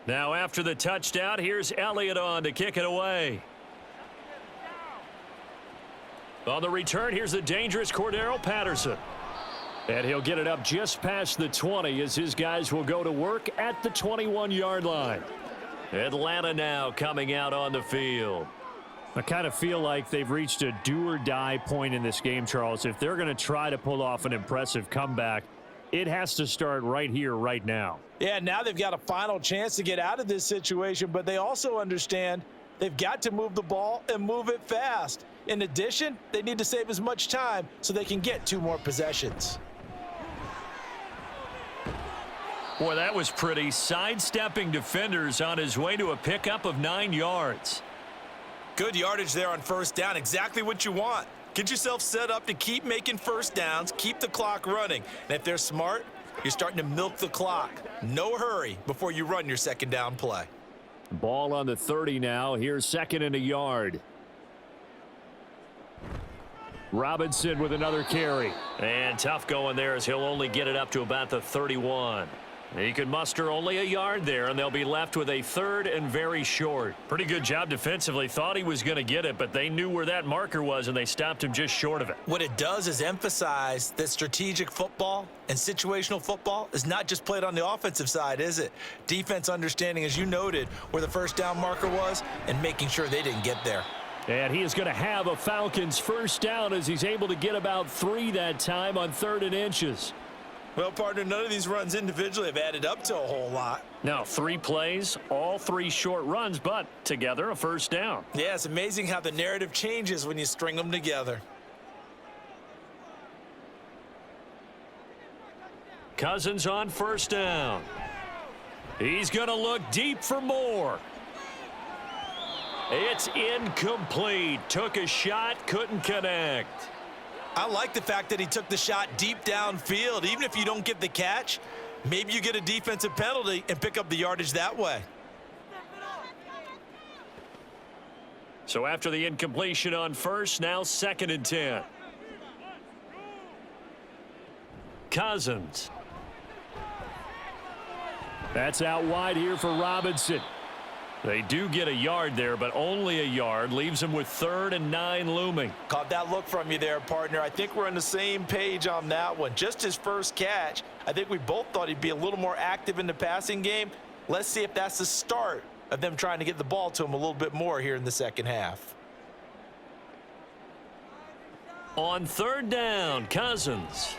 Now after the touchdown, here's Elliott on to kick it away. On the return, here's the dangerous Cordero Patterson. And he'll get it up just past the 20 as his guys will go to work at the 21-yard line. Atlanta now coming out on the field. I kind of feel like they've reached a do-or-die point in this game, Charles. If they're going to try to pull off an impressive comeback, it has to start right here, right now. Yeah, now they've got a final chance to get out of this situation, but they also understand they've got to move the ball and move it fast. In addition, they need to save as much time so they can get 2 more possessions. Boy, that was pretty. Sidestepping defenders on his way to a pickup of 9 yards. Good yardage there on first down. Exactly what you want. Get yourself set up to keep making first downs, keep the clock running. And if they're smart, you're starting to milk the clock. No hurry before you run your second down play. Ball on the 30 now. Here's 2nd and a yard. Robinson with another carry. And tough going there as he'll only get it up to about the 31. He could muster only a yard there, and they'll be left with a 3rd and very short. Pretty good job defensively. Thought he was going to get it, but they knew where that marker was, and they stopped him just short of it. What it does is emphasize that strategic football and situational football is not just played on the offensive side, is it? Defense understanding, as you noted, where the first down marker was and making sure they didn't get there. And he is going to have a Falcons first down as he's able to get about 3 that time on 3rd and inches. Well, partner, none of these runs individually have added up to a whole lot. Now, 3 plays, all 3 short runs, but together a first down. Yeah, it's amazing how the narrative changes when you string them together. Cousins on first down. He's going to look deep for more. It's incomplete. Took a shot, couldn't connect. I like the fact that he took the shot deep downfield. Even if you don't get the catch, maybe you get a defensive penalty and pick up the yardage that way. So after the incompletion on first, now 2nd and 10. Cousins. That's out wide here for Robinson. They do get a yard there, but only a yard. Leaves them with 3rd and 9 looming. Caught that look from you there, partner. I think we're on the same page on that one. Just his first catch. I think we both thought he'd be a little more active in the passing game. Let's see if that's the start of them trying to get the ball to him a little bit more here in the second half. On 3rd down, Cousins.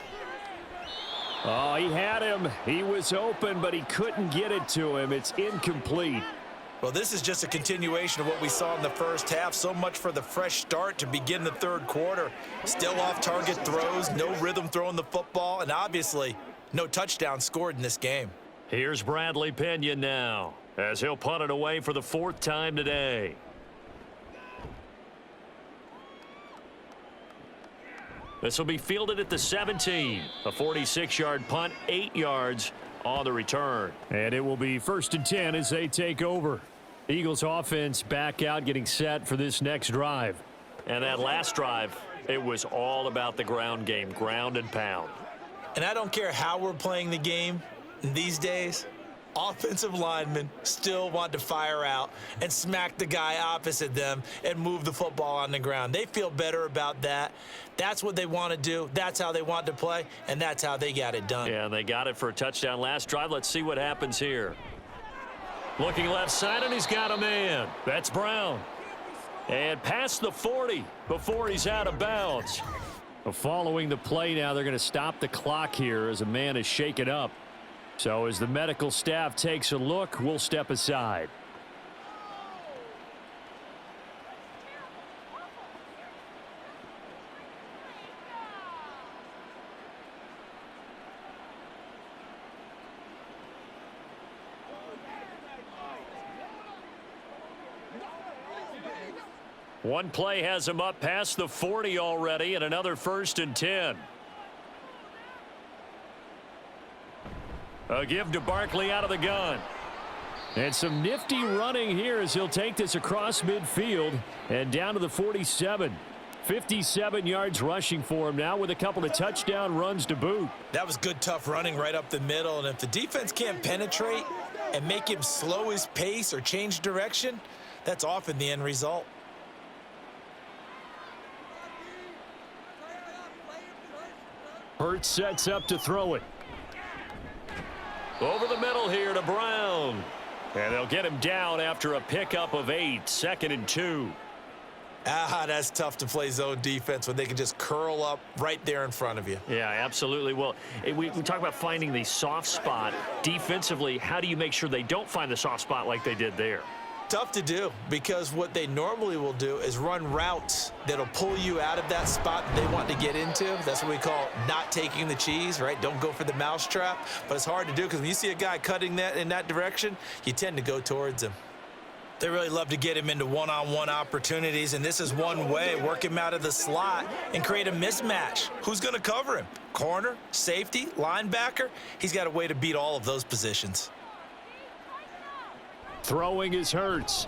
Oh, he had him. He was open, but he couldn't get it to him. It's incomplete. Well, this is just a continuation of what we saw in the first half. So much for the fresh start to begin the 3rd quarter. Still off-target throws, no rhythm throwing the football, and obviously no touchdown scored in this game. Here's Bradley Pinion now as he'll punt it away for the 4th time today. This will be fielded at the 17. A 46-yard punt, 8 yards on the return. And it will be 1st and 10 as they take over. Eagles offense back out, getting set for this next drive. And that last drive, it was all about the ground game, ground and pound. And I don't care how we're playing the game these days, offensive linemen still want to fire out and smack the guy opposite them and move the football on the ground. They feel better about that. That's what they want to do. That's how they want to play, and that's how they got it done. Yeah, and they got it for a touchdown last drive. Let's see what happens here. Looking left side, and he's got a man. That's Brown. And past the 40 before he's out of bounds. Following the play now, they're going to stop the clock here as a man is shaken up. So as the medical staff takes a look, we'll step aside. One play has him up past the 40 already, and another 1st and 10. A give to Barkley out of the gun. And some nifty running here as he'll take this across midfield and down to the 47. 57 yards rushing for him now with a couple of touchdown runs to boot. That was good, tough running right up the middle. And if the defense can't penetrate and make him slow his pace or change direction, that's often the end result. Hurts sets up to throw it. Over the middle here to Brown. And they'll get him down after a pickup of 8, 2nd and 2. That's tough to play zone defense when they can just curl up right there in front of you. Yeah, absolutely. Well, we talk about finding the soft spot. Defensively, how do you make sure they don't find the soft spot like they did there? Tough to do, because what they normally will do is run routes that'll pull you out of that spot that they want to get into. That's what we call not taking the cheese, right? Don't go for the mousetrap. But it's hard to do because when you see a guy cutting that in that direction, you tend to go towards him. They really love to get him into one-on-one opportunities, and this is one way, work him out of the slot and create a mismatch. Who's going to cover him? Corner, safety, linebacker? He's got a way to beat all of those positions. Throwing is Hurts.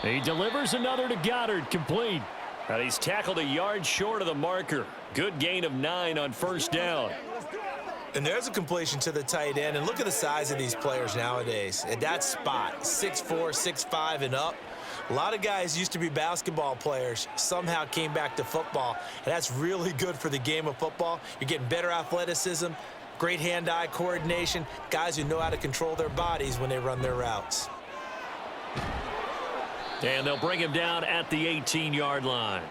He delivers another to Goddard, complete. And he's tackled a yard short of the marker. Good gain of 9 on first down. And there's a completion to the tight end. And look at the size of these players nowadays. At that spot, 6'4", 6'5", and up. A lot of guys used to be basketball players, somehow came back to football. And that's really good for the game of football. You're getting better athleticism, great hand-eye coordination, guys who know how to control their bodies when they run their routes. And they'll bring him down at the 18-yard line.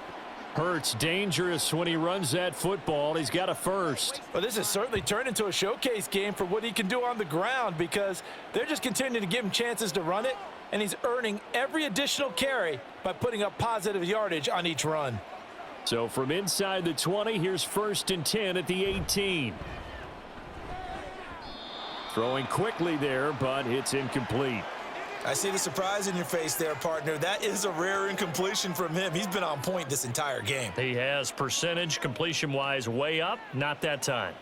Hurts dangerous when he runs that football. He's got a first. Well, this has certainly turned into a showcase game for what he can do on the ground, because they're just continuing to give him chances to run it, and he's earning every additional carry by putting up positive yardage on each run. So from inside the 20, here's 1st and 10 at the 18. Throwing quickly there, but it's incomplete. I see the surprise in your face there, partner. That is a rare incompletion from him. He's been on point this entire game. He has percentage completion-wise way up, not that time.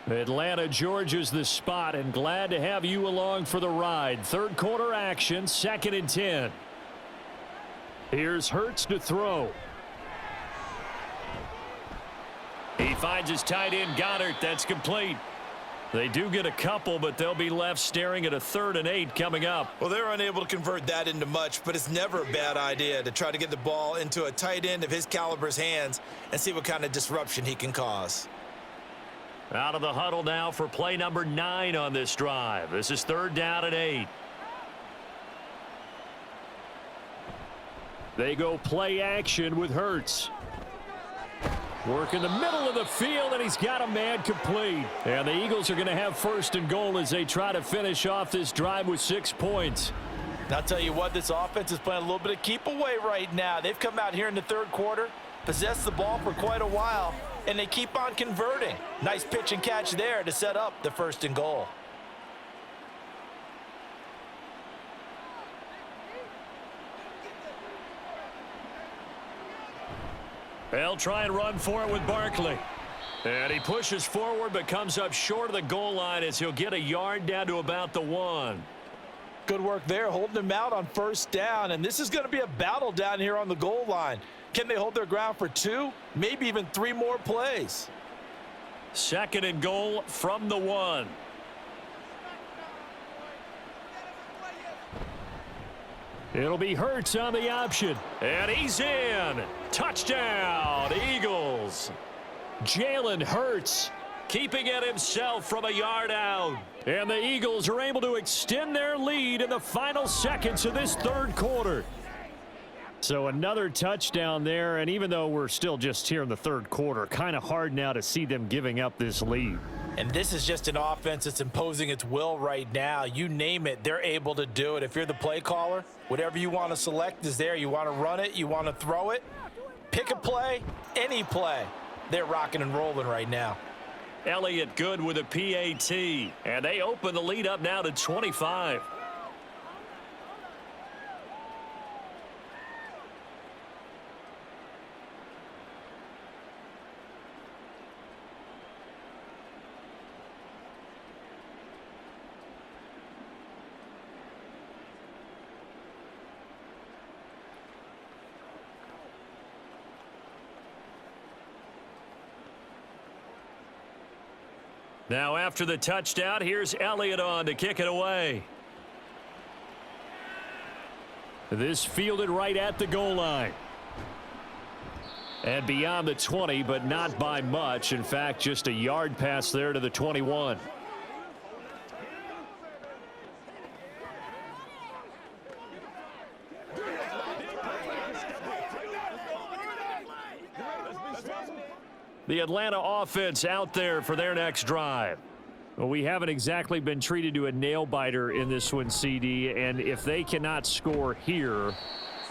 Atlanta, Georgia's the spot, and glad to have you along for the ride. Third quarter action, 2nd and 10. Here's Hurts to throw. He finds his tight end, Goddard. That's complete. They do get a couple, but they'll be left staring at a 3rd and 8 coming up. Well, they're unable to convert that into much, but it's never a bad idea to try to get the ball into a tight end of his caliber's hands and see what kind of disruption he can cause. Out of the huddle now for play number 9 on this drive. This is 3rd down and 8. They go play action with Hurts. Work in the middle of the field, and he's got a man complete. And the Eagles are going to have 1st and goal as they try to finish off this drive with 6 points. I'll tell you what, this offense is playing a little bit of keep away right now. They've come out here in the 3rd quarter, possessed the ball for quite a while, and they keep on converting. Nice pitch and catch there to set up the 1st and goal. They'll try and run for it with Barkley. And he pushes forward but comes up short of the goal line as he'll get a yard down to about the 1. Good work there, holding him out on 1st down. And this is going to be a battle down here on the goal line. Can they hold their ground for 2, maybe even 3 more plays? 2nd and goal from the 1. It'll be Hurts on the option. And he's in. Touchdown, Eagles. Jalen Hurts keeping it himself from a yard out. And the Eagles are able to extend their lead in the final seconds of this 3rd quarter. So another touchdown there, and even though we're still just here in the 3rd quarter, kind of hard now to see them giving up this lead. And this is just an offense that's imposing its will right now. You name it, they're able to do it. If you're the play caller, whatever you want to select is there. You want to run it, you want to throw it, pick a play, any play. They're rocking and rolling right now. Elliott good with a PAT, and they open the lead up now to 25. Now after the touchdown, here's Elliott on to kick it away. This fielded right at the goal line. And beyond the 20, but not by much. In fact, just a yard pass there to the 21. The Atlanta offense out there for their next drive. Well, we haven't exactly been treated to a nail-biter in this one, CD, and if they cannot score here,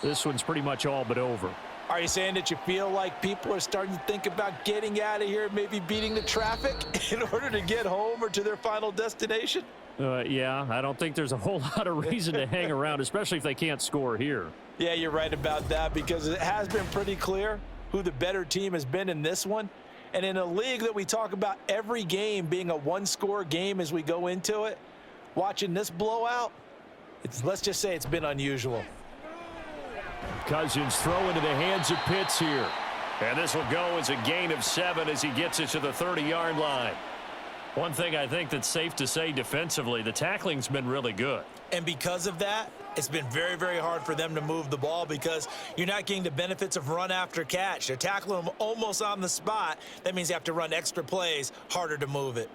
this one's pretty much all but over. Are you saying that you feel like people are starting to think about getting out of here, maybe beating the traffic in order to get home or to their final destination? Yeah, I don't think there's a whole lot of reason to hang around, especially if they can't score here. Yeah, you're right about that, because it has been pretty clear who the better team has been in this one. And in a league that we talk about every game being a one-score game as we go into it, watching this blowout, let's just say it's been unusual. Cousins throw into the hands of Pitts here. And this will go as a gain of 7 as he gets it to the 30-yard line. One thing I think that's safe to say defensively, the tackling's been really good. And because of that, it's been very, very hard for them to move the ball because you're not getting the benefits of run after catch. They're tackling them almost on the spot. That means you have to run extra plays, harder to move it.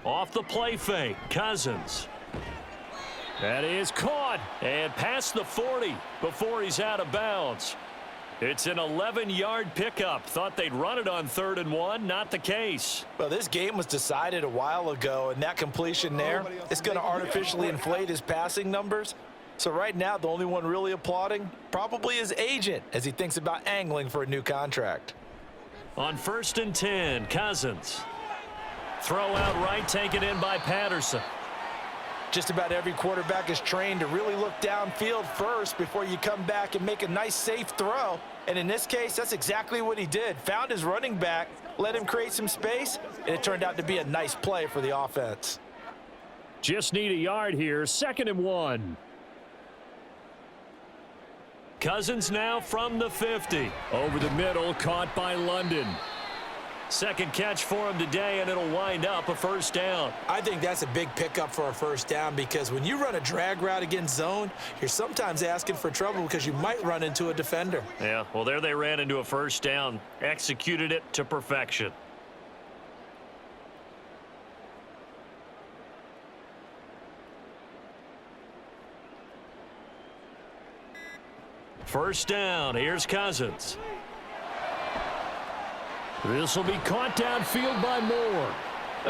Off the play fake, Cousins. That is caught and past the 40 before he's out of bounds. It's an 11-yard pickup. Thought they'd run it on 3rd and 1. Not the case. Well, this game was decided a while ago, and that completion there, it's going to artificially inflate his passing numbers. So right now, the only one really applauding probably his agent as he thinks about angling for a new contract. On 1st and 10, Cousins. Throw out right, taken in by Patterson. Just about every quarterback is trained to really look downfield first before you come back and make a nice, safe throw. And in this case, that's exactly what he did. Found his running back, let him create some space, and it turned out to be a nice play for the offense. Just need a yard here. 2nd and 1. Cousins now from the 50. Over the middle, caught by London. Second catch for him today, and it'll wind up a 1st down. I think that's a big pickup for a 1st down because when you run a drag route against zone, you're sometimes asking for trouble because you might run into a defender. Yeah, well, there they ran into a 1st down. Executed it to perfection. First down. Here's Cousins. This will be caught downfield by Moore.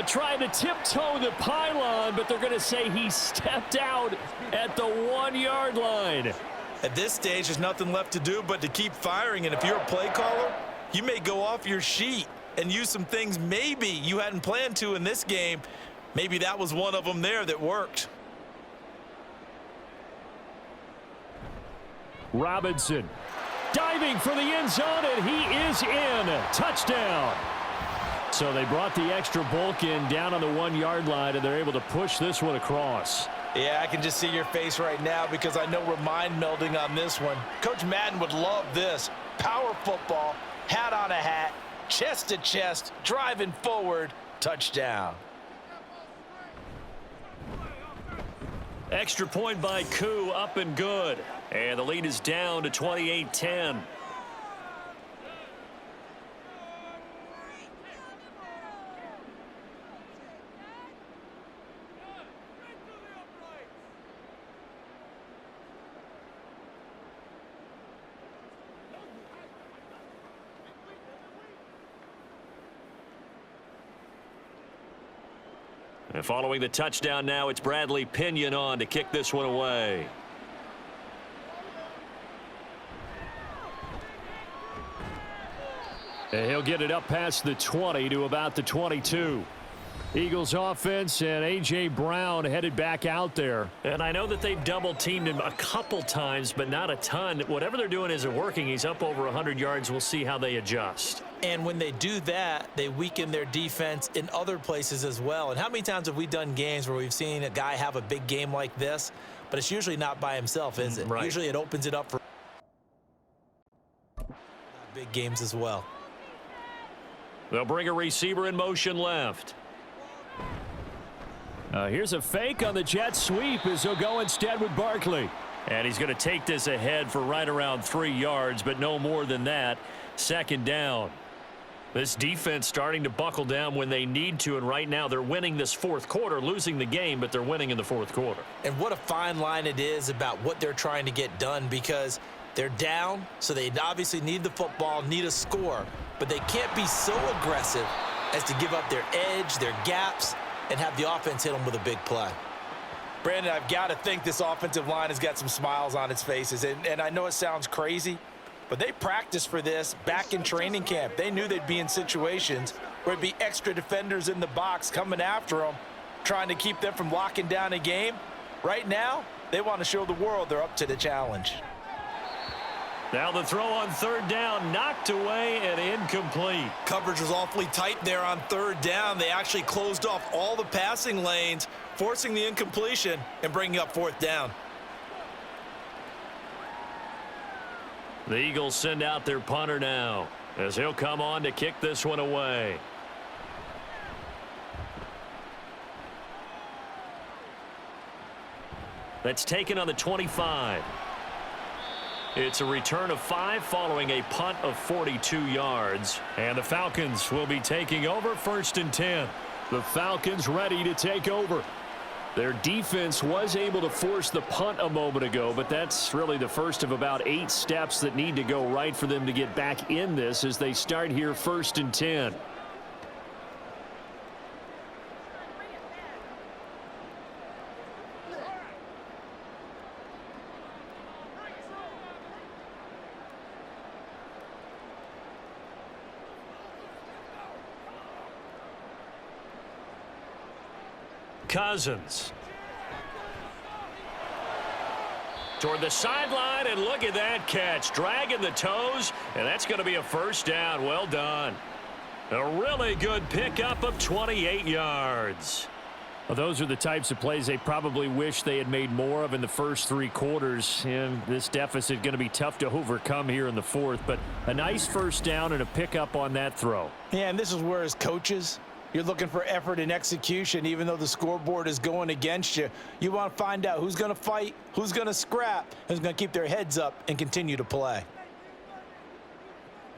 Trying to tiptoe the pylon, but they're going to say he stepped out at the 1-yard line. At this stage, there's nothing left to do but to keep firing. And if you're a play caller, you may go off your sheet and use some things maybe you hadn't planned to in this game. Maybe that was one of them there that worked. Robinson diving for the end zone, and he is in. Touchdown. So they brought the extra bulk in down on the 1-yard line, and they're able to push this one across. Yeah, I can just see your face right now because I know we're mind melding on this one. Coach Madden would love this. Power football, hat on a hat, chest to chest, driving forward, touchdown. Extra point by Koo, up and good. And the lead is down to 28-10. And following the touchdown now, it's Bradley Pinion on to kick this one away. And he'll get it up past the 20 to about the 22. Eagles offense and A.J. Brown headed back out there. And I know that they've double-teamed him a couple times, but not a ton. Whatever they're doing isn't working. He's up over 100 yards. We'll see how they adjust. And when they do that, they weaken their defense in other places as well. And how many times have we done games where we've seen a guy have a big game like this, but it's usually not by himself, is it? Right. Usually it opens it up for big games as well. They'll bring a receiver in motion left. Here's a fake on the jet sweep as he'll go instead with Barkley. And he's going to take this ahead for right around 3 yards, but no more than that. Second down. This defense starting to buckle down when they need to, and right now they're winning this fourth quarter, losing the game, but they're winning in the fourth quarter. And what a fine line it is about what they're trying to get done, because they're down, so they obviously need the football, need a score, but they can't be so aggressive as to give up their edge, their gaps, and have the offense hit them with a big play. Brandon, I've got to think this offensive line has got some smiles on its faces, and I know it sounds crazy, but they practiced for this back in training camp. They knew they'd be in situations where it'd be extra defenders in the box coming after them, trying to keep them from locking down a game. Right now, they want to show the world they're up to the challenge. Now the throw on third down, knocked away and incomplete. Coverage was awfully tight there on third down. They actually closed off all the passing lanes, forcing the incompletion and bringing up fourth down. The Eagles send out their punter now, as he'll come on to kick this one away. That's taken on the 25. It's a return of 5 following a punt of 42 yards. And the Falcons will be taking over, 1st and 10. The Falcons ready to take over. Their defense was able to force the punt a moment ago, but that's really the first of about 8 steps that need to go right for them to get back in this as they start here 1st and 10. Cousins. Toward the sideline, and look at that catch. Dragging the toes, and that's going to be a first down. Well done. A really good pickup of 28 yards. Well, those are the types of plays they probably wish they had made more of in the first 3 quarters. And this deficit going to be tough to overcome here in the fourth. But a nice first down and a pickup on that throw. Yeah, and this is where as coaches, you're looking for effort and execution. Even though the scoreboard is going against you, you want to find out who's going to fight, who's going to scrap, who's going to keep their heads up and continue to play.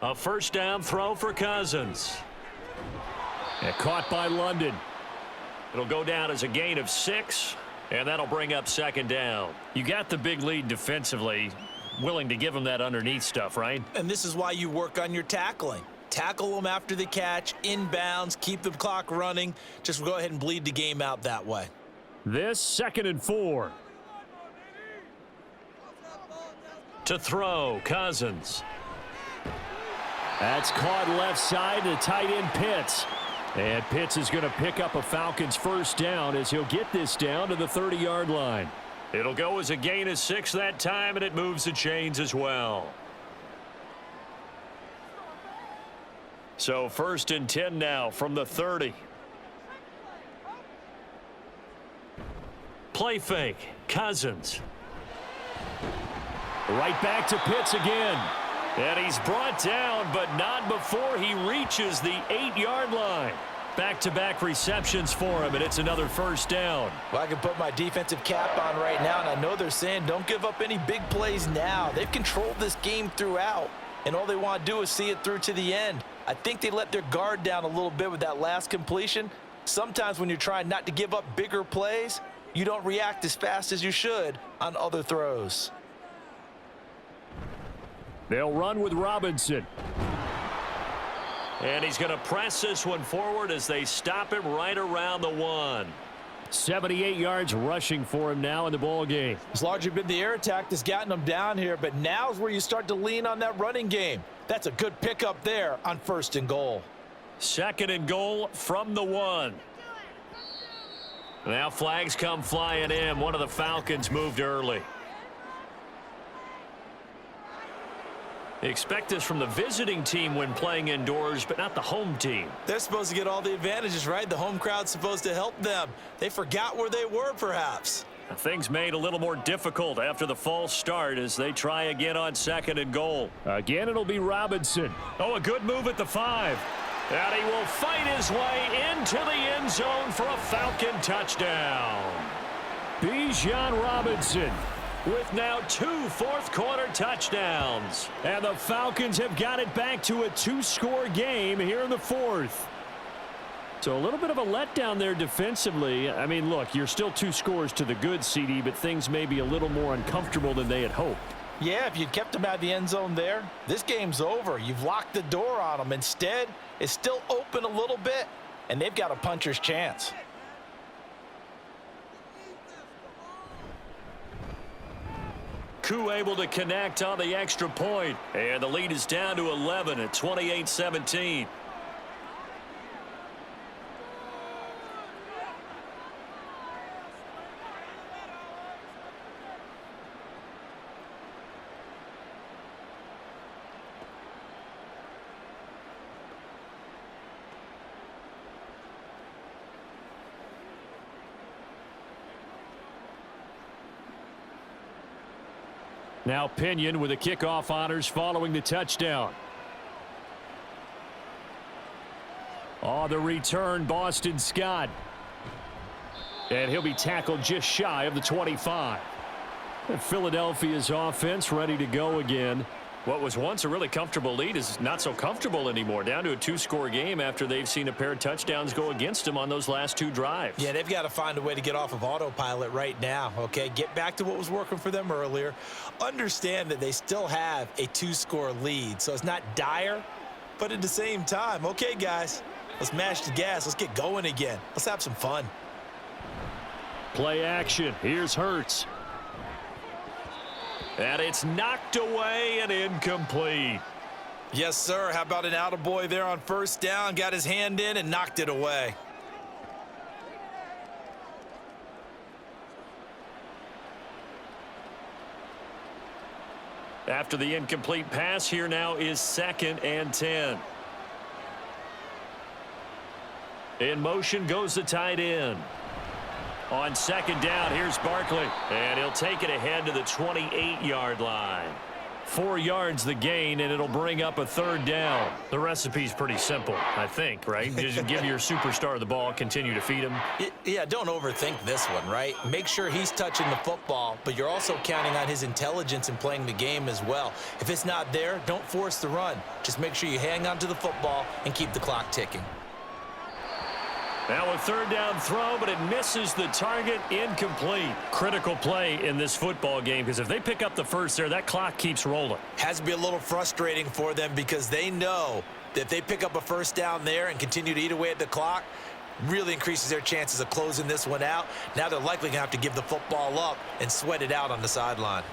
A first down throw for Cousins. And caught by London. It'll go down as a gain of 6, and that'll bring up 2nd down. You got the big lead defensively, willing to give them that underneath stuff, right? And this is why you work on your tackling. Tackle them after the catch, inbounds, keep the clock running. Just go ahead and bleed the game out that way. This 2nd and 4. To throw, Cousins. That's caught left side to tight end Pitts. And Pitts is going to pick up a Falcons first down as he'll get this down to the 30-yard line. It'll go as a gain of 6 that time, and it moves the chains as well. So 1st and 10 now from the 30. Play fake. Cousins. Right back to Pitts again. And he's brought down, but not before he reaches the 8-yard line. Back-to-back receptions for him, and it's another first down. Well, I can put my defensive cap on right now, and I know they're saying don't give up any big plays now. They've controlled this game throughout, and all they want to do is see it through to the end. I think they let their guard down a little bit with that last completion. Sometimes when you're trying not to give up bigger plays, you don't react as fast as you should on other throws. They'll run with Robinson. And he's going to press this one forward as they stop him right around the 1. 78 yards rushing for him now in the ball game. It's largely been the air attack that's gotten them down here, but now's where you start to lean on that running game. That's a good pickup there on 1st and goal. 2nd and goal from the 1. Now flags come flying in. One of the Falcons moved early. Expect this from the visiting team when playing indoors, but not the home team. They're supposed to get all the advantages, right? The home crowd's supposed to help them. They forgot where they were, perhaps. Things made a little more difficult after the false start as they try again on 2nd and goal. Again, it'll be Robinson. Oh, a good move at the 5. And he will fight his way into the end zone for a Falcon touchdown. Bijan Robinson with now 2 fourth-quarter touchdowns. And the Falcons have got it back to a 2-score game here in the fourth. So a little bit of a letdown there defensively. I mean, look, you're still 2 scores to the good, CD, but things may be a little more uncomfortable than they had hoped. Yeah, if you'd kept them out of the end zone there, this game's over. You've locked the door on them. Instead, it's still open a little bit, and they've got a puncher's chance. Koo able to connect on the extra point, and the lead is down to 11 at 28-17. Now Pinion with the kickoff honors following the touchdown. On the return, Boston Scott. And he'll be tackled just shy of the 25. And Philadelphia's offense ready to go again. What was once a really comfortable lead is not so comfortable anymore. Down to a 2-score game after they've seen a pair of touchdowns go against them on those last 2 drives. Yeah, they've got to find a way to get off of autopilot right now, okay? Get back to what was working for them earlier. Understand that they still have a 2-score lead, so it's not dire, but at the same time, okay, guys, let's mash the gas. Let's get going again. Let's have some fun. Play action. Here's Hurts. And it's knocked away and incomplete. Yes, sir. How about an attaboy there on first down? Got his hand in and knocked it away. After the incomplete pass, here now is 2nd and 10. In motion goes the tight end. On 2nd down, here's Barkley. And he'll take it ahead to the 28-yard line. 4 yards the gain, and it'll bring up a 3rd down. The recipe's pretty simple, I think, right? Just give your superstar the ball, continue to feed him. Yeah, don't overthink this one, right? Make sure he's touching the football, but you're also counting on his intelligence in playing the game as well. If it's not there, don't force the run. Just make sure you hang on to the football and keep the clock ticking. Now a 3rd down throw, but it misses the target, incomplete. Critical play in this football game, because if they pick up the first there, that clock keeps rolling. Has to be a little frustrating for them because they know that if they pick up a first down there and continue to eat away at the clock, really increases their chances of closing this one out. Now they're likely going to have to give the football up and sweat it out on the sideline.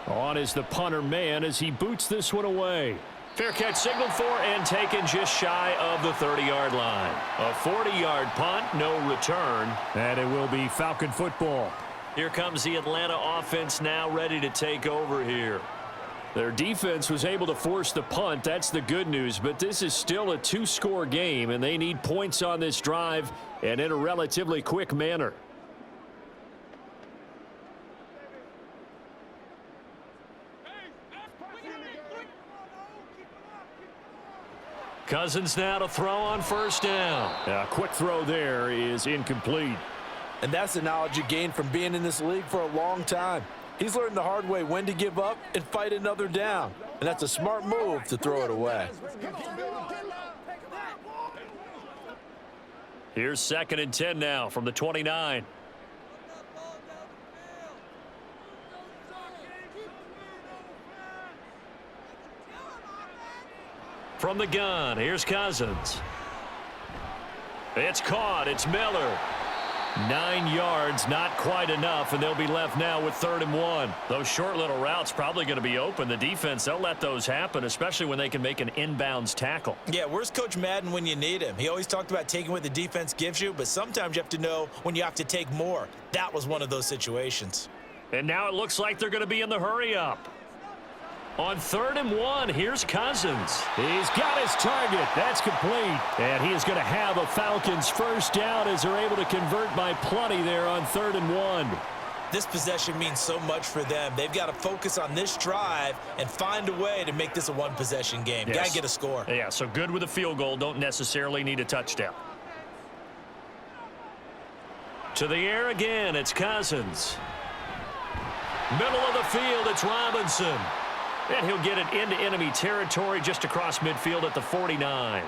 On is the punter man as he boots this one away. Fair catch signaled for and taken just shy of the 30-yard line. A 40-yard punt, no return, and it will be Falcon football. Here comes the Atlanta offense now ready to take over here. Their defense was able to force the punt. That's the good news, but this is still a 2-score game, and they need points on this drive and in a relatively quick manner. Cousins now to throw on first down. A quick throw there is incomplete. And that's the knowledge you gain from being in this league for a long time. He's learned the hard way when to give up and fight another down. And that's a smart move to throw it away. Here's 2nd and 10 now from the 29. From the gun, here's Cousins. It's caught. It's Miller. 9 yards, not quite enough, and they'll be left now with 3rd and 1. Those short little routes probably going to be open. The defense, they'll let those happen, especially when they can make an inbounds tackle. Yeah, where's Coach Madden when you need him? He always talked about taking what the defense gives you, but sometimes you have to know when you have to take more. That was one of those situations. And now it looks like they're going to be in the hurry-up. On 3rd and 1, here's Cousins. He's got his target. That's complete. And he is going to have a Falcons first down as they're able to convert by plenty there on 3rd and 1. This possession means so much for them. They've got to focus on this drive and find a way to make this a one-possession game. Yes. Got to get a score. Yeah, so good with a field goal. Don't necessarily need a touchdown. To the air again. It's Cousins. Middle of the field, it's Robinson. And he'll get it into enemy territory just across midfield at the 49.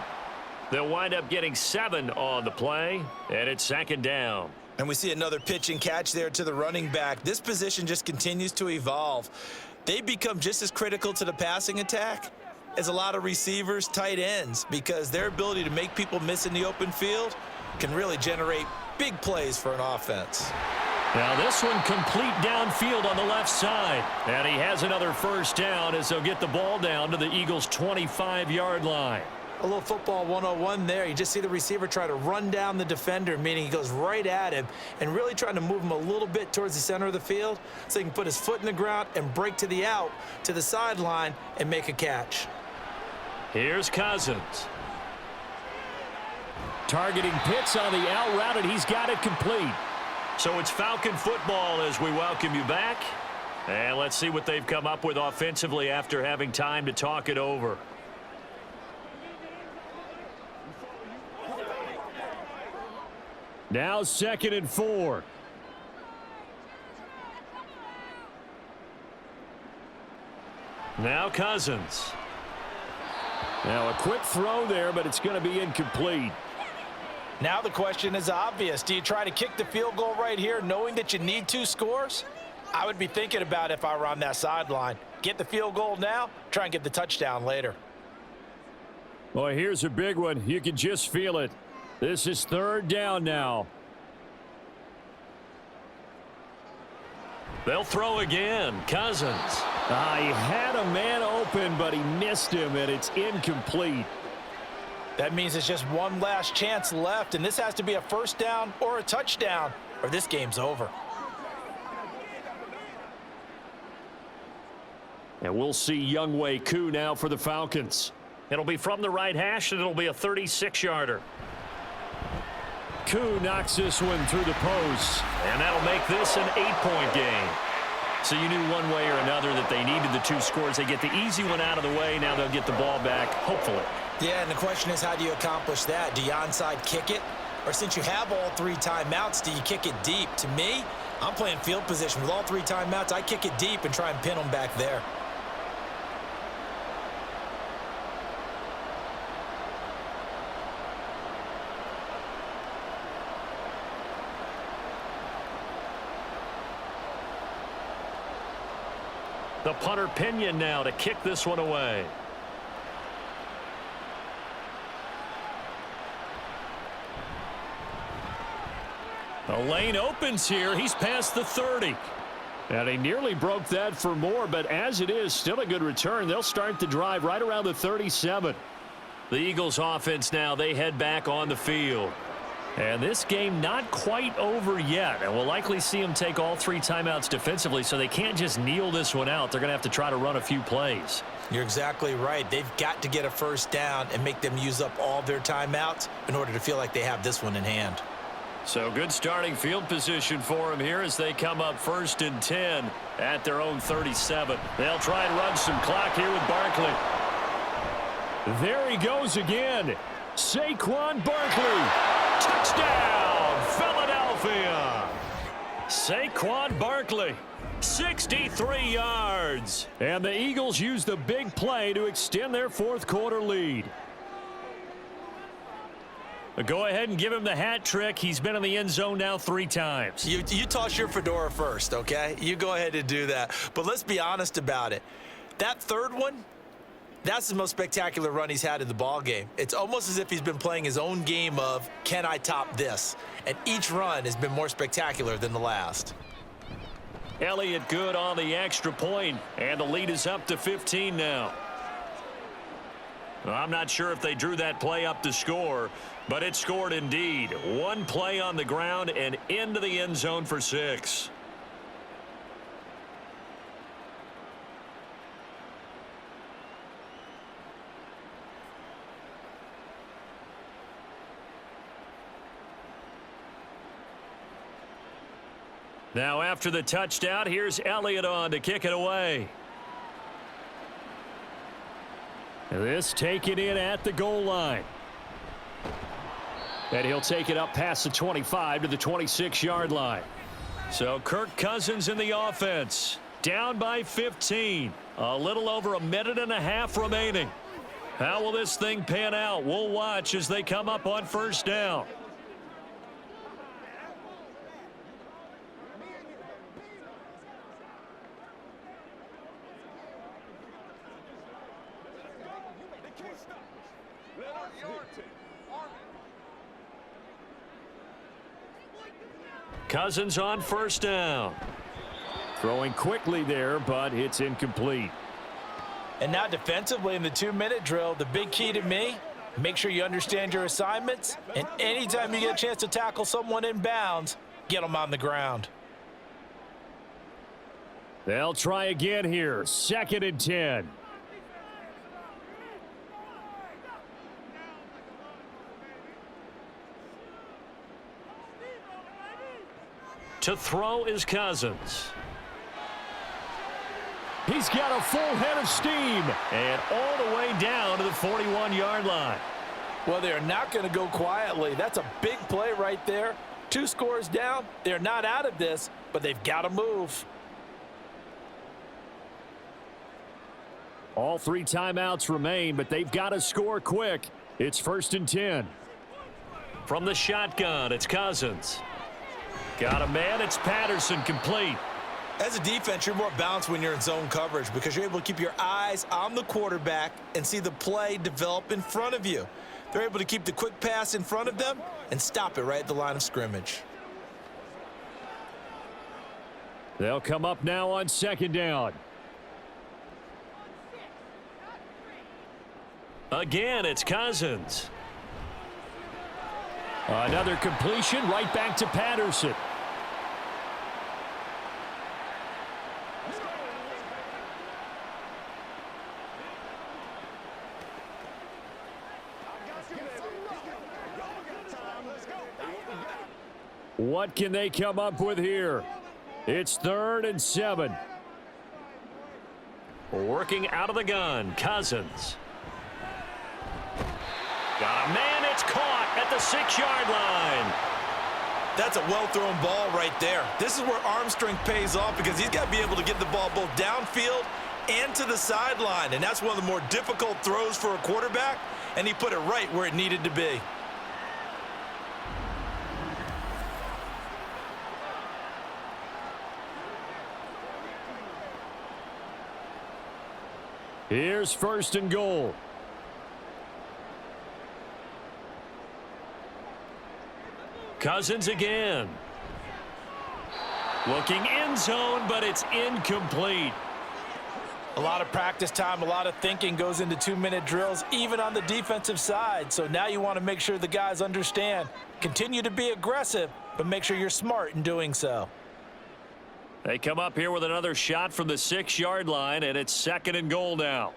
They'll wind up getting 7 on the play, and it's 2nd down. And we see another pitch and catch there to the running back. This position just continues to evolve. They become just as critical to the passing attack as a lot of receivers, tight ends, because their ability to make people miss in the open field can really generate big plays for an offense. Now this one complete downfield on the left side. And he has another 1st down as they'll get the ball down to the Eagles' 25-yard line. A little football 101 there. You just see the receiver try to run down the defender, meaning he goes right at him and really trying to move him a little bit towards the center of the field so he can put his foot in the ground and break to the out, to the sideline, and make a catch. Here's Cousins. Targeting Pitts on the out route, and he's got it complete. So it's Falcon football as we welcome you back. And let's see what they've come up with offensively after having time to talk it over. Now 2nd and 4. Now Cousins. Now a quick throw there, but it's going to be incomplete. Now the question is obvious. Do you try to kick the field goal right here knowing that you need 2 scores? I would be thinking about if I were on that sideline. Get the field goal now, try and get the touchdown later. Well, here's a big one. You can just feel it. This is 3rd down now. They'll throw again. Cousins. He had a man open, but he missed him, and it's incomplete. That means there's just one last chance left, and this has to be a 1st down or a touchdown, or this game's over. And we'll see Younghoe Koo now for the Falcons. It'll be from the right hash, and it'll be a 36-yarder. Koo knocks this one through the post. And that'll make this an 8-point game. So you knew one way or another that they needed the 2 scores. They get the easy one out of the way. Now they'll get the ball back, hopefully. Yeah, and the question is, how do you accomplish that? Do you onside kick it? Or since you have all 3 timeouts, do you kick it deep? To me, I'm playing field position. With all 3 timeouts, I kick it deep and try and pin them back there. The punter Pinion now to kick this one away. The lane opens here. He's past the 30. And he nearly broke that for more, but as it is, still a good return. They'll start the drive right around the 37. The Eagles offense now, they head back on the field. And this game not quite over yet. And we'll likely see them take all 3 timeouts defensively, so they can't just kneel this one out. They're going to have to try to run a few plays. You're exactly right. They've got to get a 1st down and make them use up all their timeouts in order to feel like they have this one in hand. So good starting field position for them here as they come up 1st and 10 at their own 37. They'll try and run some clock here with Barkley. There he goes again. Saquon Barkley. Touchdown, Philadelphia. Saquon Barkley, 63 yards. And the Eagles use the big play to extend their 4th quarter lead. Go ahead and give him the hat trick. He's been in the end zone now 3 times. You toss your fedora first, okay? You go ahead and do that. But let's be honest about it. That 3rd one, that's the most spectacular run he's had in the ball game. It's almost as if he's been playing his own game of, can I top this? And each run has been more spectacular than the last. Elliott good on the extra point, and the lead is up to 15 now. I'm not sure if they drew that play up to score, but it scored indeed. 1 play on the ground and into the end zone for 6. Now after the touchdown, here's Elliott on to kick it away. This taken in at the goal line. And he'll take it up past the 25 to the 26-yard line. So Kirk Cousins in the offense. Down by 15. A little over a minute and a half remaining. How will this thing pan out? We'll watch as they come up on first down. Cousins on first down. Throwing quickly there, but it's incomplete. And now defensively in the 2-minute drill, the big key to me, make sure you understand your assignments, and anytime you get a chance to tackle someone in bounds, get them on the ground. They'll try again here. 2nd and 10. To throw is Cousins. He's got a full head of steam. And all the way down to the 41-yard line. Well, they're not going to go quietly. That's a big play right there. 2 scores down. They're not out of this, but they've got to move. All 3 timeouts remain, but they've got to score quick. It's 1st and 10. From the shotgun, it's Cousins. Got a man, it's Patterson, complete. As a defense, you're more balanced when you're in zone coverage because you're able to keep your eyes on the quarterback and see the play develop in front of you. They're able to keep the quick pass in front of them and stop it right at the line of scrimmage. They'll come up now on 2nd down. Again, it's Cousins. Another completion right back to Patterson. What can they come up with here? It's 3rd and 7. Working out of the gun, Cousins. Got a man, it's caught at the 6-yard line. That's a well-thrown ball right there. This is where arm strength pays off because he's got to be able to get the ball both downfield and to the sideline, and that's one of the more difficult throws for a quarterback, and he put it right where it needed to be. Here's 1st and goal. Cousins again. Looking end zone, but it's incomplete. A lot of practice time, a lot of thinking goes into 2-minute drills, even on the defensive side. So now you want to make sure the guys understand. Continue to be aggressive, but make sure you're smart in doing so. They come up here with another shot from the 6-yard line, and it's 2nd and goal now.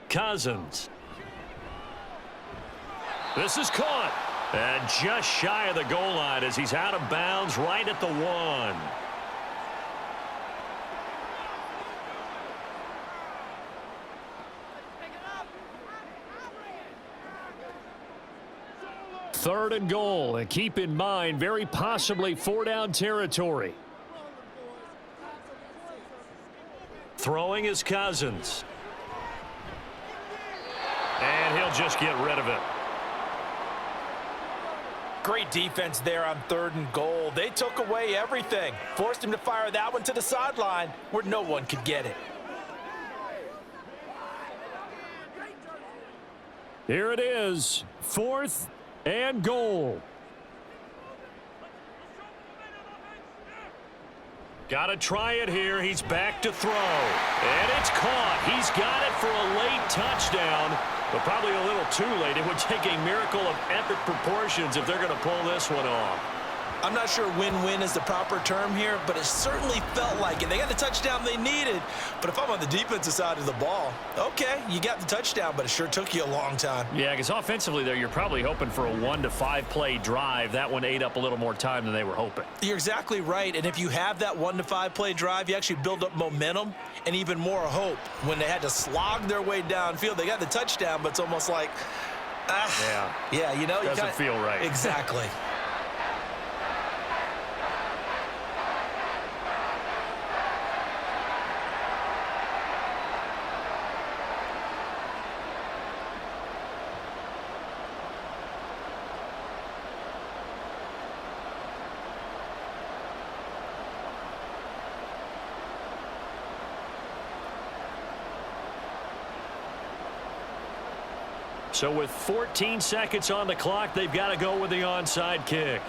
Cousins. This is caught. And just shy of the goal line as he's out of bounds right at the 1. Third and goal, and keep in mind, very possibly 4-down territory. Throwing is Cousins. And he'll just get rid of it. Great defense there on 3rd and goal. They took away everything. Forced him to fire that one to the sideline where no one could get it. Here it is, 4th and goal. Got to try it here. He's back to throw. And it's caught. He's got it for a late touchdown, but probably a little too late. It would take a miracle of epic proportions if they're going to pull this one off. I'm not sure win-win is the proper term here, but it certainly felt like it. They got the touchdown they needed, but if I'm on the defensive side of the ball, okay, you got the touchdown, but it sure took you a long time. Yeah, because offensively there, you're probably hoping for a 1 to 5 play drive. That one ate up a little more time than they were hoping. You're exactly right, and if you have that 1 to 5 play drive, you actually build up momentum and even more hope. When they had to slog their way downfield, they got the touchdown, but it's almost like, yeah, you know, doesn't feel right. Exactly. So with 14 seconds on the clock, they've got to go with the onside kick.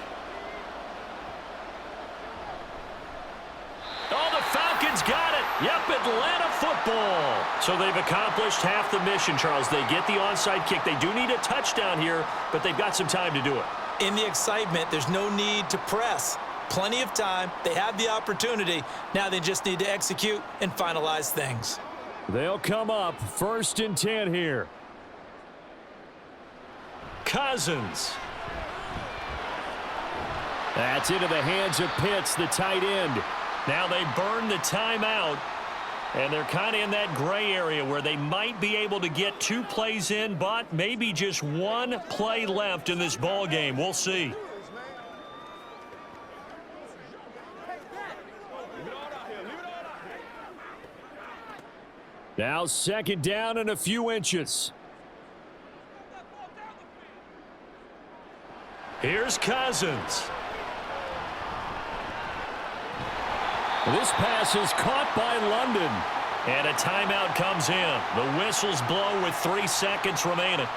Oh, the Falcons got it. Yep, Atlanta football. So they've accomplished half the mission, Charles. They get the onside kick. They do need a touchdown here, but they've got some time to do it. In the excitement, there's no need to press. Plenty of time. They have the opportunity. Now they just need to execute and finalize things. They'll come up 1st and 10 here. Cousins. That's into the hands of Pitts, the tight end. Now they burn the timeout, and they're kind of in that gray area where they might be able to get 2 plays in, but maybe just 1 play left in this ball game. We'll see. Now 2nd down and a few inches. Here's Cousins. This pass is caught by London. And a timeout comes in. The whistles blow with 3 seconds remaining.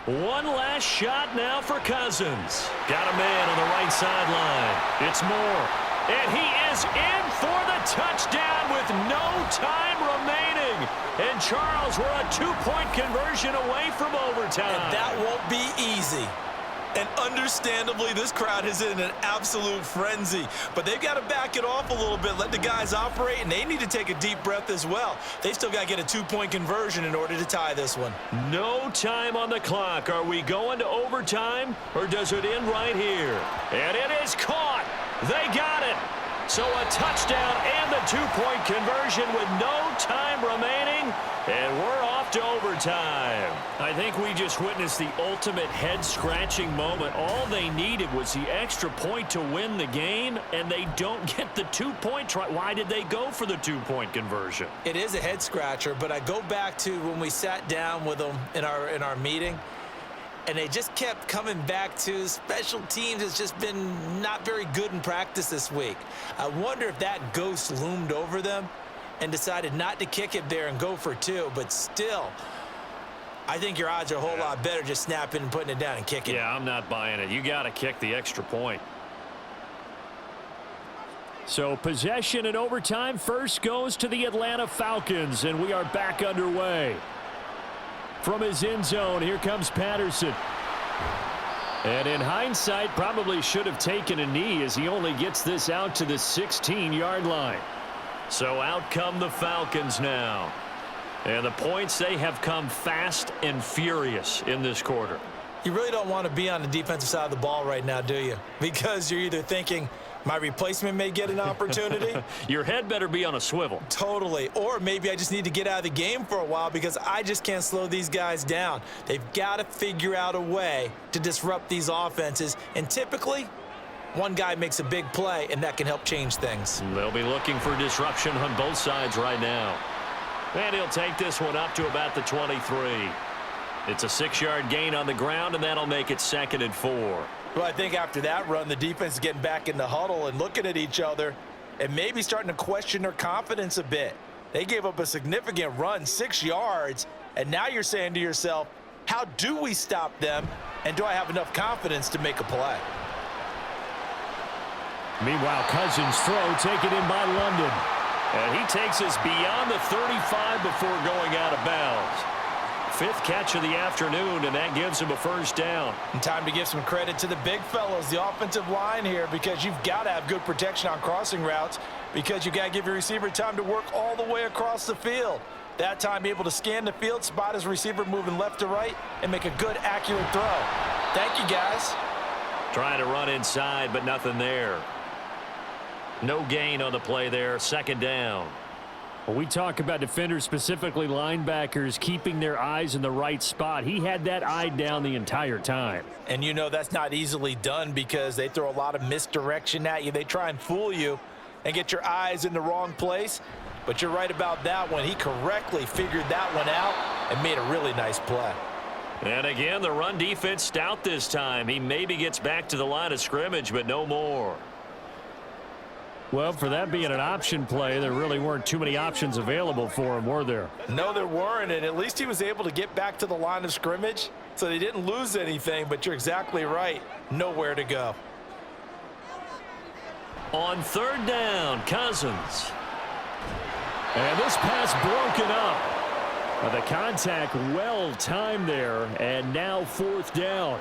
One last shot now for Cousins. Got a man on the right sideline. It's Moore. And he is in for the touchdown with no time remaining. And Charles, we're a 2-point conversion away from overtime. And that won't be easy. And understandably, this crowd is in an absolute frenzy. But they've got to back it off a little bit, let the guys operate, and they need to take a deep breath as well. They've still got to get a 2-point conversion in order to tie this one. No time on the clock. Are we going to overtime, or does it end right here? And it is caught. They got it. So a touchdown and the 2-point conversion with no time remaining, and we're off to overtime. I think we just witnessed the ultimate head-scratching moment. All they needed was the extra point to win the game, and they don't get the 2-point try. Why did they go for the 2-point conversion? It is a head-scratcher, but I go back to when we sat down with them in our meeting, and they just kept coming back to special teams has just been not very good in practice this week. I wonder if that ghost loomed over them and decided not to kick it there and go for 2. But still, I think your odds are a whole lot better just snapping and putting it down and kicking. Yeah, I'm not buying it. You got to kick the extra point. So possession in overtime first goes to the Atlanta Falcons, and we are back underway. From his end zone, here comes Patterson. And in hindsight, probably should have taken a knee as he only gets this out to the 16-yard line. So out come the Falcons now. And the points, they have come fast and furious in this quarter. You really don't want to be on the defensive side of the ball right now, do you? Because you're either thinking, my replacement may get an opportunity. Your head better be on a swivel. Totally. Or maybe I just need to get out of the game for a while because I just can't slow these guys down. They've got to figure out a way to disrupt these offenses. And typically, one guy makes a big play, and that can help change things. They'll be looking for disruption on both sides right now. And he'll take this one up to about the 23. It's a 6-yard gain on the ground, and that'll make it 2nd and 4. Well, I think after that run, the defense is getting back in the huddle and looking at each other and maybe starting to question their confidence a bit. They gave up a significant run, 6 yards, and now you're saying to yourself, how do we stop them, and do I have enough confidence to make a play? Meanwhile, Cousins' throw taken in by London. And he takes us beyond the 35 before going out of bounds. 5th catch of the afternoon, and that gives him a first down. And time to give some credit to the big fellows, the offensive line here, because you've got to have good protection on crossing routes because you've got to give your receiver time to work all the way across the field. That time, able to scan the field, spot his receiver moving left to right, and make a good, accurate throw. Thank you, guys. Trying to run inside, but nothing there. No gain on the play there, 2nd down. When we talk about defenders, specifically linebackers, keeping their eyes in the right spot, he had that eye down the entire time. And you know that's not easily done because they throw a lot of misdirection at you. They try and fool you and get your eyes in the wrong place. But you're right about that one. He correctly figured that one out and made a really nice play. And again, the run defense stout this time. He maybe gets back to the line of scrimmage, but no more. Well, for that being an option play, there really weren't too many options available for him, were there? No, there weren't, and at least he was able to get back to the line of scrimmage, so they didn't lose anything, but you're exactly right. Nowhere to go. On third down, Cousins. And this pass broken up. The contact well timed there, and now fourth down.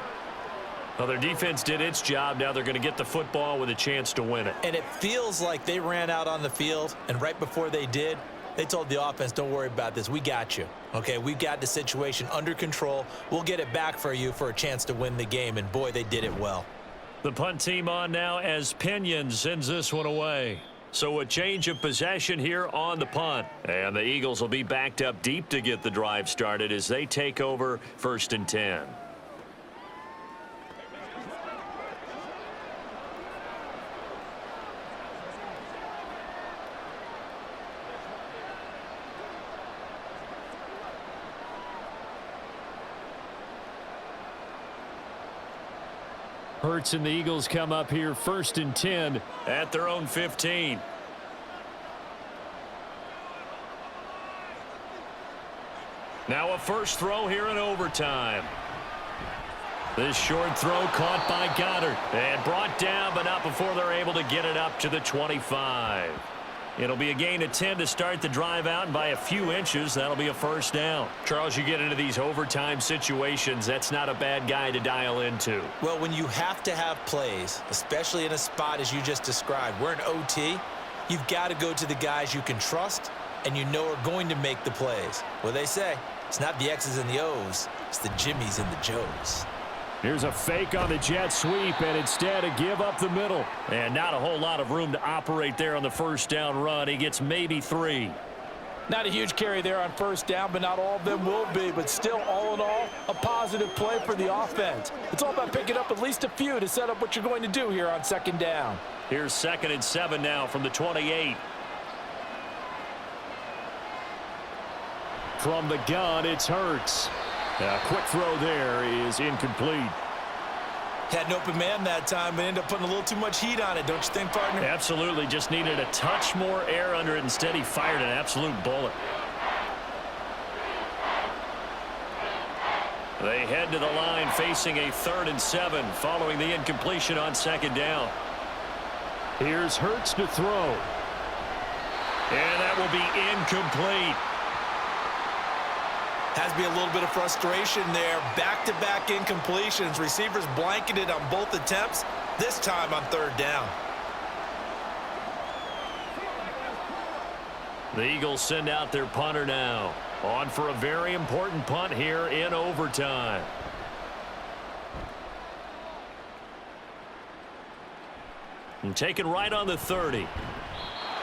Well, their defense did its job. Now they're going to get the football with a chance to win it. And it feels like they ran out on the field, and right before they did, they told the offense, don't worry about this. We got you. Okay, we've got the situation under control. We'll get it back for you for a chance to win the game, and boy, they did it well. The punt team on now as Pinion sends this one away. So a change of possession here on the punt. And the Eagles will be backed up deep to get the drive started as they take over 1st and 10. Hurts and the Eagles come up here 1st and 10 at their own 15. Now a first throw here in overtime. This short throw caught by Goddard and brought down, but not before they're able to get it up to the 25. It'll be a gain of 10 to start the drive out, and by a few inches, that'll be a first down. Charles, you get into these overtime situations, that's not a bad guy to dial into. Well, when you have to have plays, especially in a spot as you just described, we're in OT, you've got to go to the guys you can trust and you know are going to make the plays. Well, they say, it's not the X's and the O's, it's the Jimmies and the Joes. Here's a fake on the jet sweep, and instead a give up the middle. And not a whole lot of room to operate there on the first down run. He gets maybe 3. Not a huge carry there on first down, but not all of them will be. But still, all in all, a positive play for the offense. It's all about picking up at least a few to set up what you're going to do here on 2nd down. Here's 2nd and 7 now from the 28. From the gun, it's Hurts. A quick throw there is incomplete. Had an open man that time, but ended up putting a little too much heat on it, don't you think, partner? Absolutely. Just needed a touch more air under it. Instead, he fired an absolute bullet. They head to the line facing a 3rd and 7 following the incompletion on 2nd down. Here's Hurts to throw. And that will be incomplete. Has to be a little bit of frustration there. Back-to-back incompletions. Receivers blanketed on both attempts, this time on 3rd down. The Eagles send out their punter now. On for a very important punt here in overtime. And taken right on the 30.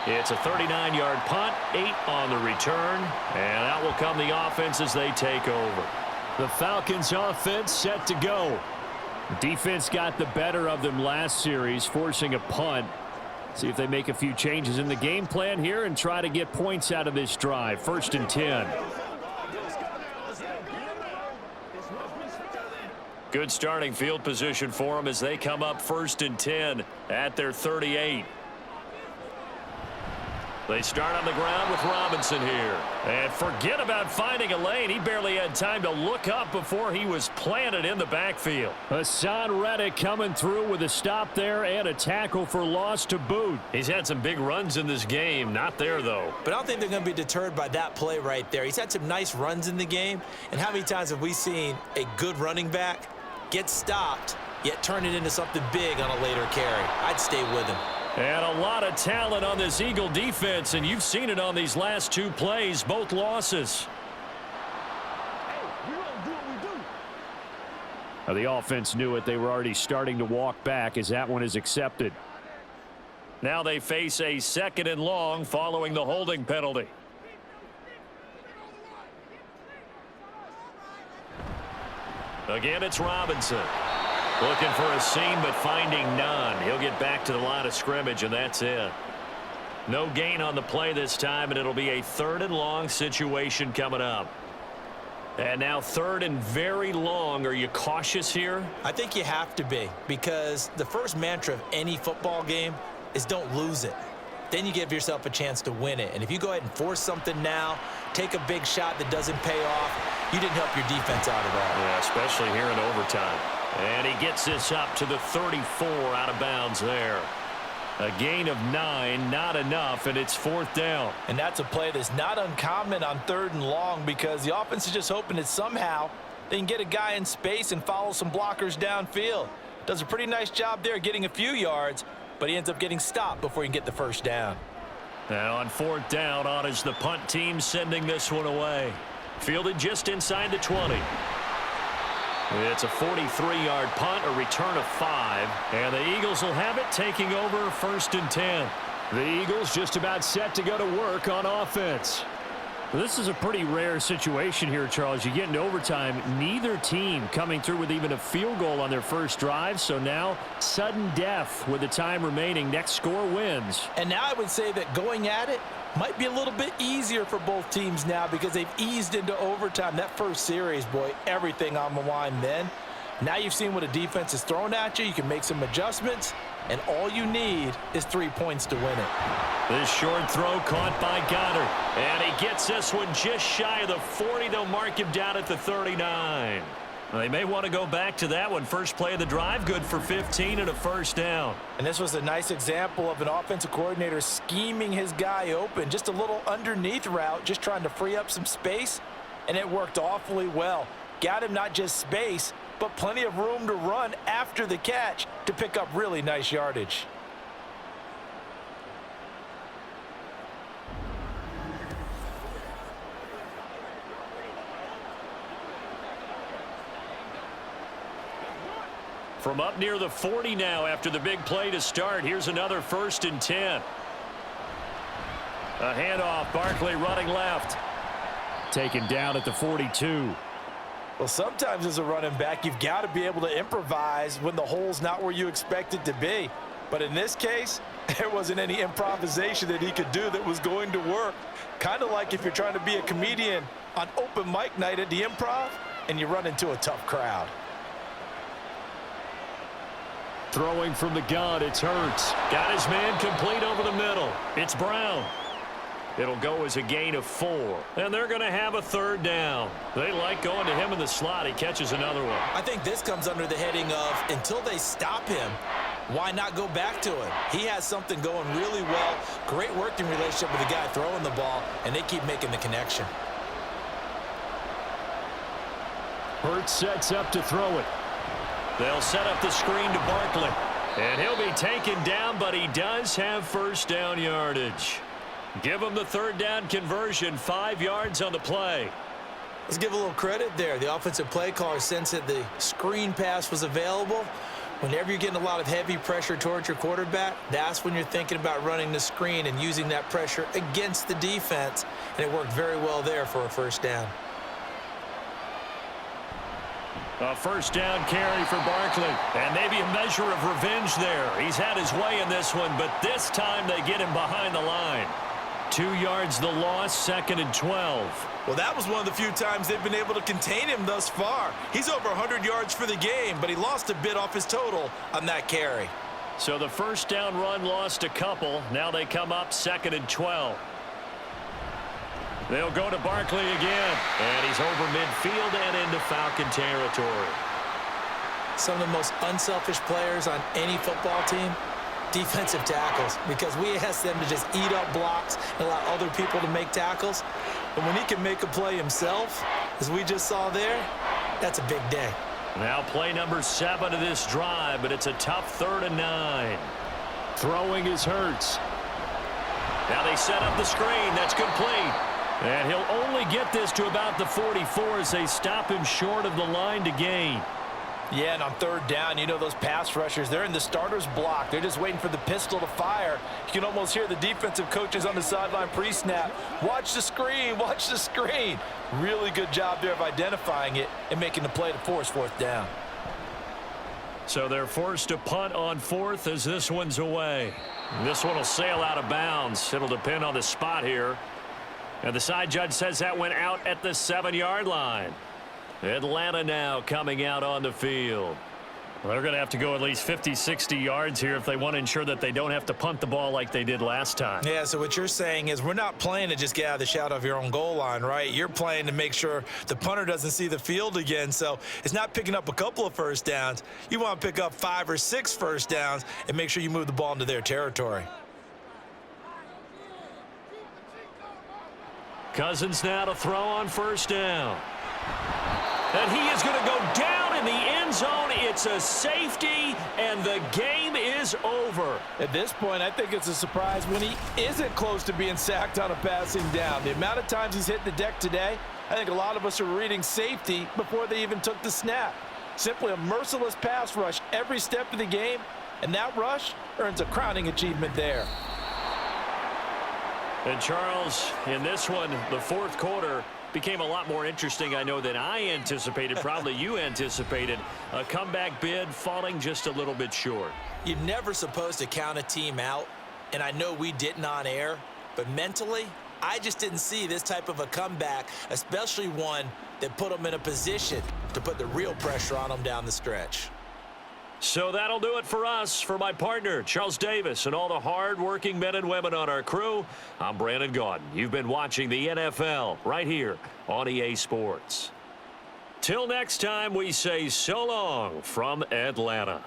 It's a 39-yard punt, 8 on the return, and out will come the offense as they take over. The Falcons offense set to go. Defense got the better of them last series, forcing a punt. See if they make a few changes in the game plan here and try to get points out of this drive. 1st and 10. Good starting field position for them as they come up 1st and 10 at their 38. They start on the ground with Robinson here. And forget about finding a lane. He barely had time to look up before he was planted in the backfield. Hassan Reddick coming through with a stop there and a tackle for loss to boot. He's had some big runs in this game. Not there, though. But I don't think they're going to be deterred by that play right there. He's had some nice runs in the game. And how many times have we seen a good running back get stopped, yet turn it into something big on a later carry? I'd stay with him. And a lot of talent on this Eagle defense, and you've seen it on these last 2 plays, both losses. Now, the offense knew it. They were already starting to walk back as that one is accepted. Now they face a 2nd and long following the holding penalty. Again, it's Robinson. Looking for a seam, but finding none. He'll get back to the line of scrimmage, and that's it. No gain on the play this time, and it'll be a 3rd and long situation coming up. And now 3rd and very long. Are you cautious here? I think you have to be, because the first mantra of any football game is don't lose it. Then you give yourself a chance to win it. And if you go ahead and force something now, take a big shot that doesn't pay off, you didn't help your defense out at all. Yeah, especially here in overtime. And he gets this up to the 34 out of bounds there. A gain of 9, not enough, and it's 4th down. And that's a play that's not uncommon on 3rd and long, because the offense is just hoping that somehow they can get a guy in space and follow some blockers downfield. Does a pretty nice job there getting a few yards, but he ends up getting stopped before he can get the first down. Now on 4th down, on is the punt team sending this one away. Fielded just inside the 20. It's a 43-yard punt, a return of 5, and the Eagles will have it, taking over 1st and 10. The Eagles just about set to go to work on offense. This is a pretty rare situation here, Charles. You get into overtime, neither team coming through with even a field goal on their first drive, so now sudden death with the time remaining. Next score wins. And now I would say that going at it might be a little bit easier for both teams now, because they've eased into overtime. That first series, boy, everything on the line then. Now you've seen what a defense is throwing at you. You can make some adjustments, and all you need is 3 points to win it. This short throw caught by Goddard, and he gets this one just shy of the 40. They'll mark him down at the 39. They may want to go back to that one. First play of the drive, good for 15 and a first down. And this was a nice example of an offensive coordinator scheming his guy open. Just a little underneath route, just trying to free up some space, and it worked awfully well. Got him not just space, but plenty of room to run after the catch to pick up really nice yardage. From up near the 40 now after the big play to start. Here's another 1st and 10. A handoff, Barkley running left. Taken down at the 42. Well, sometimes as a running back, you've got to be able to improvise when the hole's not where you expect it to be. But in this case, there wasn't any improvisation that he could do that was going to work. Kind of like if you're trying to be a comedian on open mic night at the Improv and you run into a tough crowd. Throwing from the gun, it's Hurts. Got his man complete over the middle. It's Brown. It'll go as a gain of 4. And they're going to have a 3rd down. They like going to him in the slot. He catches another one. I think this comes under the heading of, until they stop him, why not go back to him? He has something going really well. Great working relationship with the guy throwing the ball, and they keep making the connection. Hurts sets up to throw it. They'll set up the screen to Barkley. And he'll be taken down, but he does have first down yardage. Give him the 3rd down conversion, 5 yards on the play. Let's give a little credit there. The offensive play caller sensed that the screen pass was available. Whenever you're getting a lot of heavy pressure towards your quarterback, that's when you're thinking about running the screen and using that pressure against the defense. And it worked very well there for a first down. A first down carry for Barkley. And maybe a measure of revenge there. He's had his way in this one, but this time they get him behind the line. 2 yards the loss, 2nd and 12. Well, that was one of the few times they've been able to contain him thus far. He's over 100 yards for the game, but he lost a bit off his total on that carry. So the first down run lost a couple. Now they come up 2nd and 12. They'll go to Barkley again. And he's over midfield and into Falcon territory. Some of the most unselfish players on any football team, defensive tackles, because we ask them to just eat up blocks and allow other people to make tackles. But when he can make a play himself, as we just saw there, that's a big day. Now play number 7 of this drive, but it's a tough 3rd and 9. Throwing is Hurts. Now they set up the screen. That's complete. And he'll only get this to about the 44 as they stop him short of the line to gain. Yeah, and on 3rd down, you know those pass rushers, they're in the starter's block. They're just waiting for the pistol to fire. You can almost hear the defensive coaches on the sideline pre-snap. Watch the screen, watch the screen. Really good job there of identifying it and making the play to force 4th down. So they're forced to punt on 4th as this one's away. This one will sail out of bounds. It'll depend on the spot here. And the side judge says that went out at the 7-yard line. Atlanta now coming out on the field. Well, they're going to have to go at least 50, 60 yards here if they want to ensure that they don't have to punt the ball like they did last time. Yeah, so what you're saying is we're not playing to just get out of the shadow of your own goal line, right? You're playing to make sure the punter doesn't see the field again. So it's not picking up a couple of first downs. You want to pick up 5 or 6 first downs and make sure you move the ball into their territory. Cousins now to throw on first down. And he is going to go down in the end zone. It's a safety, and the game is over. At this point, I think it's a surprise when he isn't close to being sacked on a passing down. The amount of times he's hit the deck today, I think a lot of us are reading safety before they even took the snap. Simply a merciless pass rush every step of the game, and that rush earns a crowning achievement there. And Charles, in this one, the fourth quarter became a lot more interesting, I know, than I anticipated. Probably you anticipated. A comeback bid falling just a little bit short. You're never supposed to count a team out, and I know we didn't on air, but mentally, I just didn't see this type of a comeback, especially one that put them in a position to put the real pressure on them down the stretch. So that'll do it for us. For my partner, Charles Davis, and all the hard-working men and women on our crew, I'm Brandon Gaudin. You've been watching the NFL right here on EA Sports. Till next time, we say so long from Atlanta.